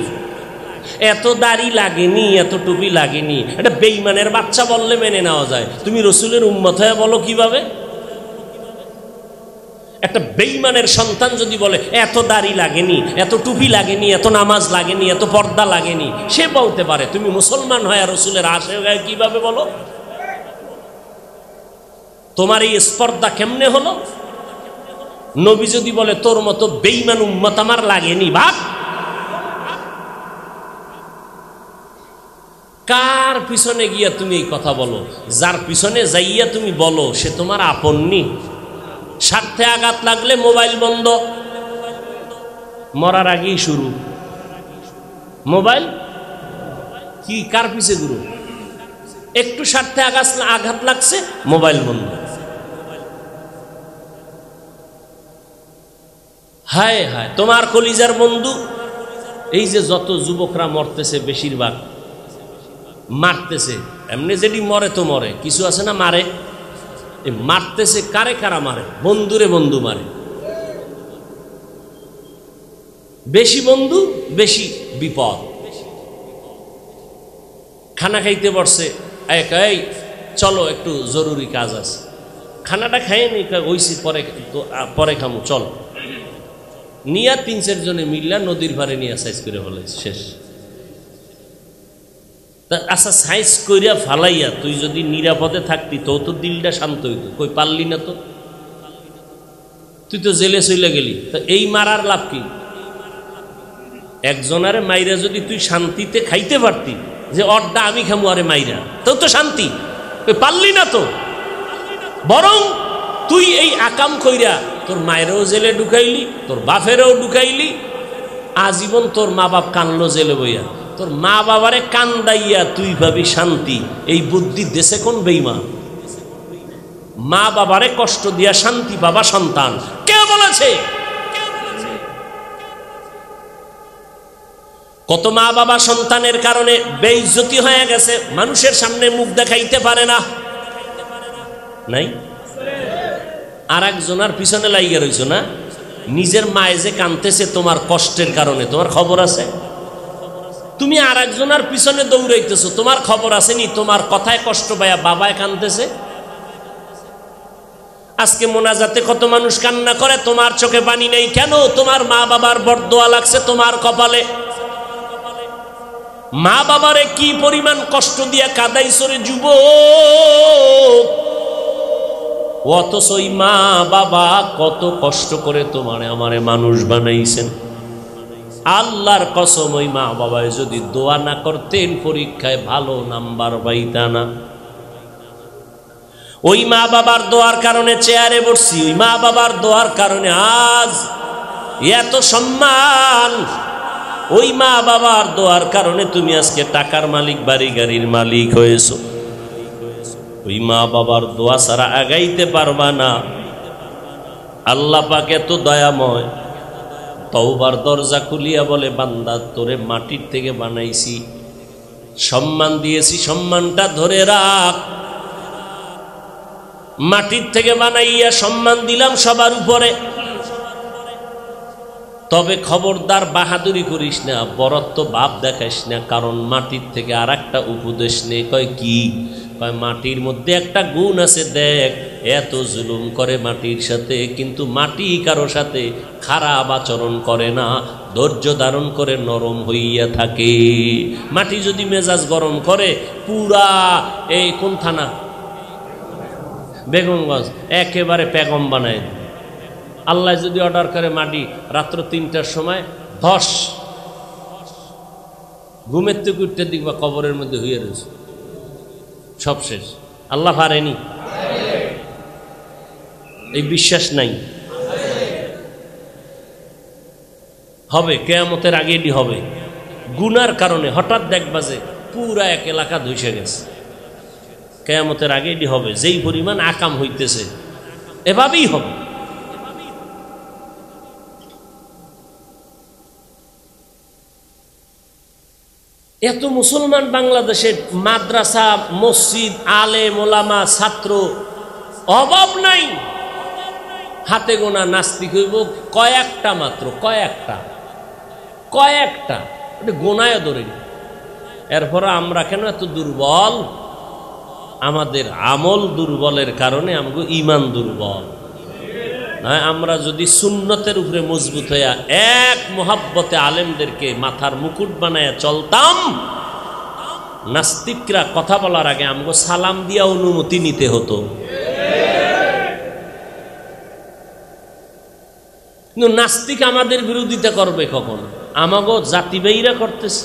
S1: এত দাড়ি লাগেনি, এত টুপি লাগেনি। এটা বেঈমানের বাচ্চা বললে মেনে নেওয়া যায়, তুমি রসুলের উম্মত হয়ে বলো কিভাবে? একটা বেঈমানের সন্তান যদি বলে এত দাড়ি লাগেনি, এত টুপি লাগেনি, এত নামাজ লাগেনি, এত পর্দা লাগেনি, সে বলতে পারে, তুমি মুসলমান হয় রসুলের আশিক কিভাবে বলো? তোমার এই স্পর্ধা কেমনে হলো? নবী যদি বলে তোর মতো বেঈমান উম্মত আমার লাগেনি, ভাব কার পিছনে গিয়া তুমি এই কথা বলো? যার পিছনে যাইয়া তুমি বলো সে তোমার আপননি। স্বার্থে আঘাত লাগলে মোবাইল বন্ধ, মরার আগেই শুরু। মোবাইল কি কার পিছে গুরু? একটু স্বার্থে আঘাত লাগছে, মোবাইল বন্ধ। হায় হায়, তোমার কলিজার বন্ধু। এই যে যত যুবকরা মরতেছে, বেশিরভাগ মারতেছে এমনি, যেটি মরে তো মরে, কিছু আছে না মারে, মারতেছে কারে? কারা মারে? বন্ধুরে বন্ধু মারে। বেশি বন্ধু বেশি বিপদ। খানা খাইতে বসছে, এই চলো একটু জরুরি কাজ আছে, খানাটা খাই নি, ওইসি পরে খামু, চল নিয়া ৩-৪ জনে মিল্লা নদীর পারে নিয়ে সাইজ করে ফেলে শেষ। আচ্ছা, সাইজ কইরা ফালাইয়া তুই যদি নিরাপদে থাকতি তো তোর দিলটা শান্ত হইতো, কই পারলি না তো, তুই তো জেলে চলে গেলি। তো এই মারার লাভ কি? একজনারে মাইরা যদি তুই শান্তিতে খাইতে পারতি, যে অড্ডা আমি খামু আরে মাইরা, তো তো শান্তি, কই পারলি না তো। বরং তুই এই আকাম কইরা তোর মায়েরও জেলে ঢুকাইলি, তোর বাপেরও ঢুকাইলি, আজীবন তোর মা বাপ কানলো জেলে বইয়া, তোর মা বাবারে কান্দাইয়া তুই ভাবি শান্তি। এই বুদ্ধি দেশে কোন বেঈমান? মা বাবারে কষ্ট দিয়া শান্তি পাবা সন্তান কে বলেছে? কত মা বাবা সন্তানের কারণে বেইজ্জতি হয়ে গেছে, মানুষের সামনে মুখ দেখাইতে পারে না, নাই? আর একজনের পিছনে লাইগা রইছো না, নিজের মায়ে যে কাঁদতেছে তোমার কষ্টের কারণে, তোমার খবর আছে? তুমি আর একজনের পিছনে দৌড়াইতেছো, তোমার খবর আসেনি তোমার কথায় কষ্ট পায়া বাবায় কাঁদতেছে? আজকে মোনাজাতে কত মানুষ কান্না করে, তোমার চোখে পানি নেই কেন? তোমার মা বাবার বরদোয়া লাগছে তোমার কপালে। মা বাবারে কি পরিমাণ কষ্ট দিয়া কাদাইছো রে যুবক, অথচ ওই মা বাবা কত কষ্ট করে তোমারে আমারে মানুষ বানাইছেন। আল্লাহর কসম, ওই মা বাবায় যদি দোয়া না করতেন পরীক্ষায় ভালো নাম্বার পাইতা না। ওই মা বাবার দোয়ার কারণে চেয়ারে বসছি, ওই মা বাবার দোয়ার কারণে আজ এত সম্মান। ওই মা বাবার দোয়ার কারণে তুমি আজকে টাকার মালিক, বাড়ি গাড়ির মালিক হয়েছো। ওই মা বাবার দোয়া ছাড়া আগাইতে পারবা না। আল্লাহ পাক এত দয়াময়, তওবার দরজা খুলিয়া বলে, বান্দা তোরে মাটির থেকে বানাইছি, সম্মান দিয়েছি, সম্মানটা ধরে রাখ। মাটির থেকে বানাইয়া সম্মান দিলাম সবার উপরে, তবে খবরদার বাহাদুরি করিস না, বরত্ব ভাব দেখাইস না, কারণ মাটির থেকে আর একটা উপদেশ নেই। কয় কি? কয় মাটির মধ্যে একটা গুণ আছে, দেখ এত জুলুম করে মাটির সাথে, কিন্তু মাটি কারো সাথে খারাপ আচরণ করে না, ধৈর্য ধারণ করে নরম হইয়া থাকে। মাটি যদি মেজাজ গরম করে, পুরা এই কোন থানা, বেগমগঞ্জ একেবারে পেগম বানায়। আল্লাহ যদি অর্ডার করে মাটি রাত্র ৩টার সময় ধস, ঘুমের থেকে উঠতে দেখবা কবরের মধ্যে হইয়া রয়েছে, সব শেষ। আল্লাহ পারেনি? এই বিশ্বাস নাই? হবে, কিয়ামতের আগে এটি হবে। গুনার কারণে হঠাৎ দেখবা যে পুরা এক এলাকা ধসে গেছে, কিয়ামতের আগে এটি হবে। যেই পরিমাণ আকাম হইতেছে এভাবেই হবে। এত মুসলমান বাংলাদেশের, মাদ্রাসা, মসজিদ, আলেম ওলামা, ছাত্র, অভাব নাই। হাতে গোনা নাস্তিক হইব কয়েকটা মাত্র, কয়েকটা, ওটা গোনায় ধরে। এরপর আমরা কেন এত দুর্বল? আমাদের আমল দুর্বলের কারণে আমাকে ইমান দুর্বল। আমরা যদি সুন্নতের উপরে মজবুত হইয়া এক মোহাব্বতে আলেমদেরকে মাথার মুকুট বানায়া চলতাম, নাস্তিকরা কথা বলার আগে আমাকে সালাম দিয়া অনুমতি নিতে হতো। কিন্তু নাস্তিক আমাদের বিরোধিতা করবে কখন? আমাগো জাতিবাহীরা করতেছে।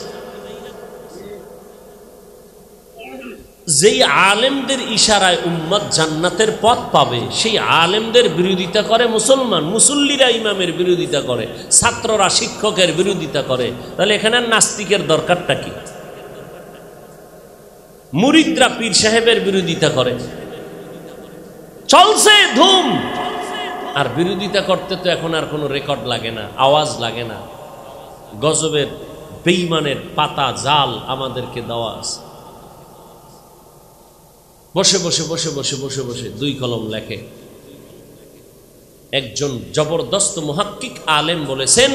S1: যেই আলেমদের ইশারায় উম্মত জান্নাতের পথ পাবে, সেই আলেমদের বিরোধিতা করে মুসলমান। মুসল্লিরা ইমামের বিরোধিতা করে, ছাত্ররা শিক্ষকের বিরোধিতা করে। তাহলে এখানে নাস্তিকের দরকারটা কি? মুরিদরা পীর সাহেবের বিরোধিতা করে, চলছে ধুম। আর বিরোধিতা করতে তো এখন আর কোনো রেকর্ড লাগে না, আওয়াজ লাগে না। গজবের বেঈমানের পাতা জাল আমাদেরকে দেওয়া আছে। বসে বসে বসে বসে বসে বসে দুই কলম লেখে। একজন জবরদস্ত মুহাক্কিক আলেম বলেছেন,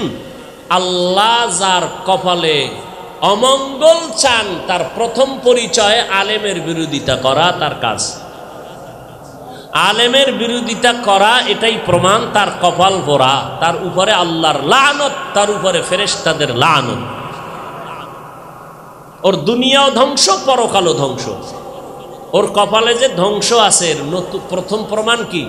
S1: আল্লাহ যার কপালে অমঙ্গল চান, তার প্রথম পরিচয় আলেমের বিরোধিতা করা তার কাজ। আলেমের বিরোধিতা করা এটাই প্রমাণ তার কপাল পোড়া, তার উপরে আল্লাহর লানত, তার উপরে ফেরেশতাদের লানত। ওর দুনিয়াও ধ্বংস, পরকালও ধ্বংস। ওর কপালে যে ধ্বংস আছে নতুন প্রথম প্রমাণ কি?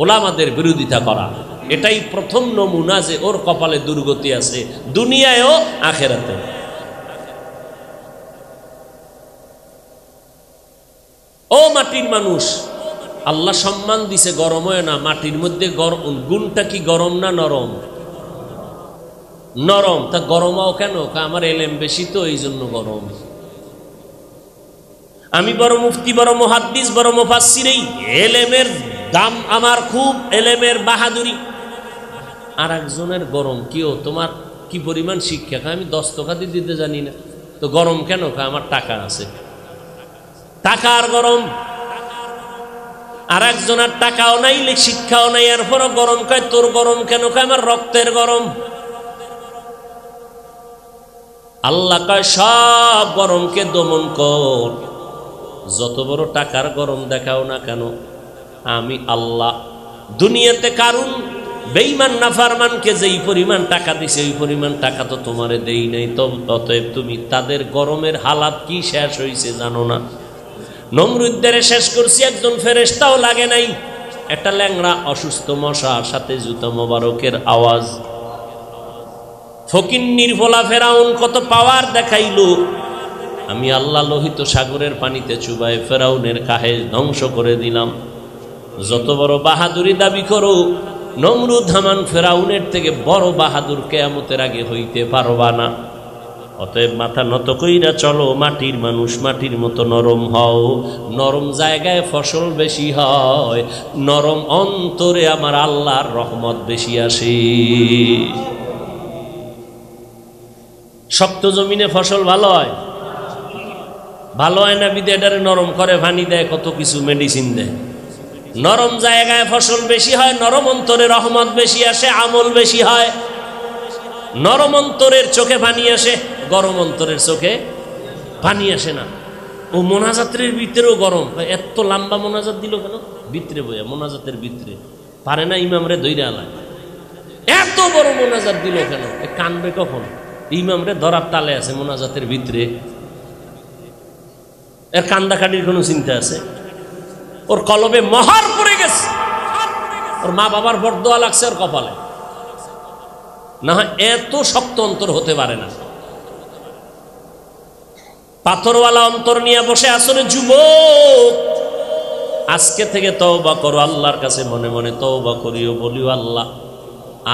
S1: ওলামাদের বিরোধিতা করা। এটাই প্রথম নমুনা যে ওর কপালে দুর্গতি আছে, দুনিয়ায়ও আখেরাতে। ও মাটির মানুষ, আল্লাহ সম্মান দিছে, গরম হয় না। মাটির মধ্যে গরম গুণটা কি গরম না নরম? নরম। তা গরমাও কেন? আমার এলেম বেশি তো এই জন্য গরম। আমি বড় মুফতি, বড় মুহাদ্দিস, বড় মুফাসসির, এই এলেমের দাম আমার খুব, এলেমের বাহাদুরি। আর একজনের গরম কি? ও তোমার কি পরিমাণ শিক্ষা? আমি 10 টাকা দিতে জানি না। তো গরম কেন? আমার টাকা আছে, টাকার গরম। আর একজনের টাকাও নাই, শিক্ষাও নাই, এরপরও গরম। কয় তোর গরম কেন? আমার রক্তের গরম। আল্লাহ কয় সব গরমকে দমন কর, যত বড় টাকার গরম দেখাও না কেন, আমি আল্লাহ দুনিয়াতে কারুন বেঈমান নাফরমানকে যেই পরিমাণ টাকা দিছে ওই পরিমাণ টাকা তো তোমারে দেই নাই। অতএব তুমি তাদের গরমের হালাত কি শেষ হয়েছে জানো না? নমরুদদের শেষ করছি, একজন ফেরেশতাও লাগে নাই। একটা ল্যাংড়া অসুস্থ মশা, সাথে জুতা মোবারকের আওয়াজ। ফকিন্নির ভোলা ফেরাউন কত পাওয়ার দেখাইল। আমি আল্লাহ লোহিত সাগরের পানিতে চুবাই ফেরাউনের কাহে ধ্বংস করে দিলাম। যত বড় বাহাদুরি দাবি করো, নমরুদ হামান ফেরাউনের থেকে বড় বাহাদুর কিয়ামতের আগে হইতে পারবা না। অতএব মাথা নত কইরা চলো, মাটির মানুষ, মাটির মতো নরম হও। নরম জায়গায় ফসল বেশি হয়, নরম অন্তরে আমার আল্লাহর রহমত বেশি আসে। শক্ত জমিনে ফসল ভালো হয়? ভালো হয় না বিদে এটারে নরম করে পানি দেয়, কত কিছু মেডিসিন দেয়। নরম জায়গায় ফসল বেশি হয়, নরম অন্তরে রহমত বেশি আসে, আমল বেশি হয়। নরম অন্তরের চোখে পানি আসে, গরম অন্তরের চোখে পানি আসে না। ও মোনাজাতের ভিতরেও গরম। এত লম্বা মোনাজাত দিল কেন? ভিতরে বইয়া মোনাজাতের ভিতরে পারে না ইমামরে ধইরা আলায়। এত বড় মোনাজাত দিল কেন? কানবে কখন? ইমামরে ধরার তালে আছে মোনাজাতের ভিতরে। এর কান্দাকাটির কোনো চিন্তা আছে? ওর কলবে মহার পড়ে গেছে, ওর মা বাবার বরদোয়া লাগছে ওর কপালে। না হয় এত শক্ত অন্তর হতে পারে না। পাথরওয়ালা অন্তর নিয়ে বসে আসলে যুবক, আজকে থেকে তওবা করো আল্লাহর কাছে, মনে মনে তওবা করিও, বলিও আল্লাহ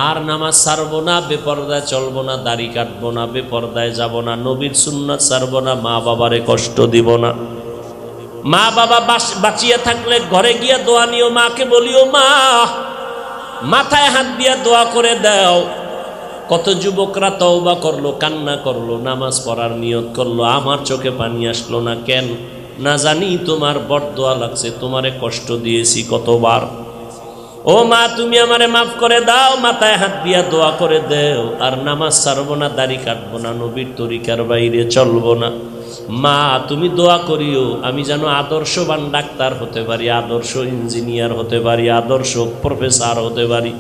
S1: আর নামাজ ছাড়বো না, বেপরদায় চলবো না, দাড়ি কাটবো না, বেপরদায় যাব না, নবীর সুন্নাত ছাড়বো না, মা বাবারে কষ্ট দিব না। মা বাবা বাঁচিয়ে থাকলে ঘরে গিয়া দোয়া নিও, মাকে বলিও মা মাথায় হাত দিয়া দোয়া করে দাও। কত যুবকরা তওবা করলো, কান্না করলো, নামাজ পড়ার নিয়ত করলো, আমার চোখে পানি আসলো না কেন? না জানি তোমার বরদোয়া লাগছে, তোমারে কষ্ট দিয়েছি কতবার। ও মা তুমি আমারে মাফ করে দাও, মাথায় হাত দিয়া দোয়া করে দেও, আর নামাজ ছাড়বো না, দাড়ি কাটবো না, নবীর তরিকার বাইরে চলবো না। মা তুমি দোয়া করিও আমি যেন আদর্শবান ডাক্তার হতে পারি, আদর্শ ইঞ্জিনিয়ার হতে পারি, আদর্শ প্রফেসর হতে পারি।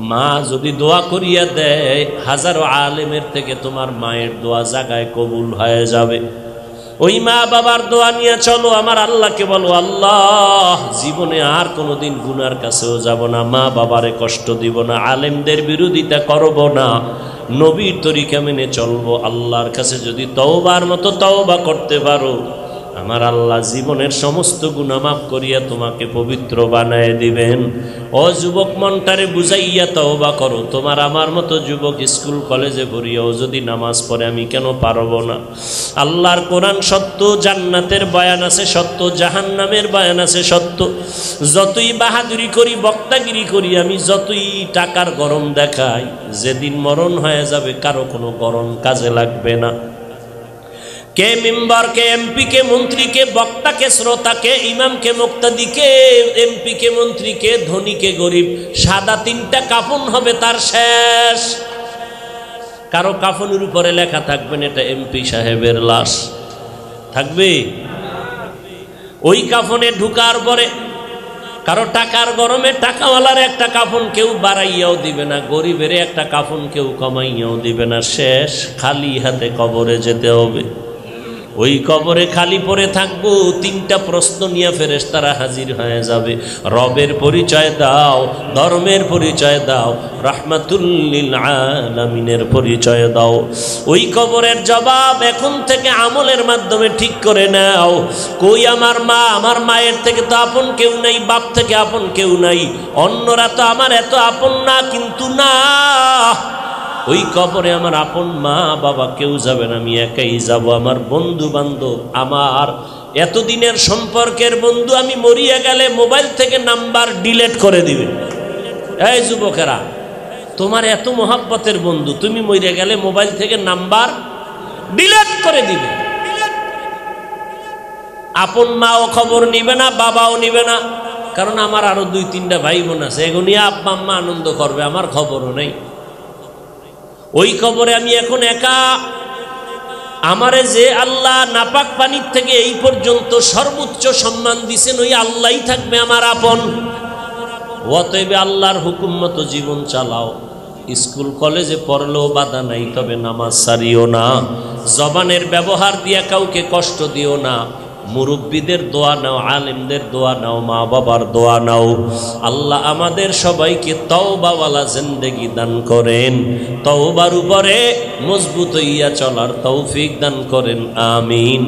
S1: মা যদি দোয়া করিয়া দেয়, হাজারো আলেমের থেকে তোমার মায়ের দোয়া জায়গায় কবুল হয়ে যাবে। ওই মা বাবার দোয়া নিয়ে চলো, আমার আল্লাহকে বলো, আল্লাহ জীবনে আর কোনোদিন গুনার কাছেও যাব না, মা বাবারে কষ্ট দিব না, আলেমদের বিরোধিতা করব না, নবীর তরিকা মেনে চলবো। আল্লাহর কাছে যদি তওবার মতো তওবা করতে পারো, আমার আল্লাহ জীবনের সমস্ত গুনাহ মাফ করিয়া তোমাকে পবিত্র বানায় দিবেন। ও যুবক মনটারে বুঝাইয়া তওবা করো। তোমার আমার মতো যুবক স্কুল কলেজে পড়িয়াও যদি নামাজ পড়ে, আমি কেন পারবো না? আল্লাহর কোরআন সত্য, জান্নাতের বয়ান আছে সত্য, জাহান্নামের বয়ান আছে সত্য। যতই বাহাদুরি করি, বক্তাগিরি করি, আমি যতই টাকার গরম দেখাই, যেদিন মরণ হয়ে যাবে কারো কোনো গরম কাজে লাগবে না। কে মেম্বার, কে এমপি, কে মন্ত্রী, কে বক্তা, কে শ্রোতা, কে ইমাম, কে মুক্তাদি, কে এমপি, কে মন্ত্রী, কে ধনী, কে গরিব, সাদা তিনটা কাফন হবে তার শেষ। কারো কাফনের উপরে লেখা থাকবেন এটা এমপি সাহেবের লাশ, থাকবে? ওই কাফনে ঢুকার পরে কারো টাকার গরমে টাকাওয়ালার একটা কাফন কেউ বাড়াইয়াও দিবে না, গরিবের একটা কাফন কেউ কমাইয়াও দিবে না। শেষ খালি হাতে কবরে যেতে হবে। ওই কবরে খালি পড়ে থাকবো, তিনটা প্রশ্ন নিয়ে ফেরেশতারা হাজির হয়ে যাবে। রবের পরিচয় দাও, ধর্মের পরিচয় দাও, রাহমাতুল লিল আলামিনের পরিচয় দাও। ওই কবরের জবাব এখন থেকে আমলের মাধ্যমে ঠিক করে নাও। কই আমার মা? আমার মায়ের থেকে তো আপন কেউ নাই, বাপ থেকে আপন কেউ নাই, অন্যরা তো আমার এত আপন না, কিন্তু না, ওই কবরে আমার আপন মা বাবা কেউ যাবে না, আমি একাই যাব। আমার বন্ধু বান্ধব, আমার এতদিনের সম্পর্কের বন্ধু, আমি মরিয়া গেলে মোবাইল থেকে নাম্বার ডিলিট করে দিবে। এই যুবকেরা, তোমার এত মহাব্বতের বন্ধু, তুমি মরিয়া গেলে মোবাইল থেকে নাম্বার ডিলিট করে দিবে। আপন মাও খবর নিবে না, বাবাও নিবে না, কারণ আমার আরো 2-3টা ভাই বোন আছে, এগুলো নিয়ে আব্বা আম্মা আনন্দ করবে, আমার খবরও নেই। ওই কবরে আমি এখন একা। আমারে যে আল্লাহ নাপাক পানির থেকে এই পর্যন্ত সর্বোচ্চ সম্মান দিছেন, ওই আল্লাহই থাকবে আমার আপন। অতএব আল্লাহর হুকুম মতো জীবন চালাও। স্কুল কলেজে পড়লেও বাধা নাই, তবে নামাজ ছাড়িও না। জবানের ব্যবহার দিয়া কাউকে কষ্ট দিও না। মুরব্বীদের দোয়া নাও, আলেমদের দোয়া নাও, মা বাবার দোয়া নাও। আল্লাহ আমাদের সবাইকে তওবাওয়ালা জিন্দেগি দান করেন, তওবার উপরে মজবুত হইয়া চলার তৌফিক দান করেন। আমিন।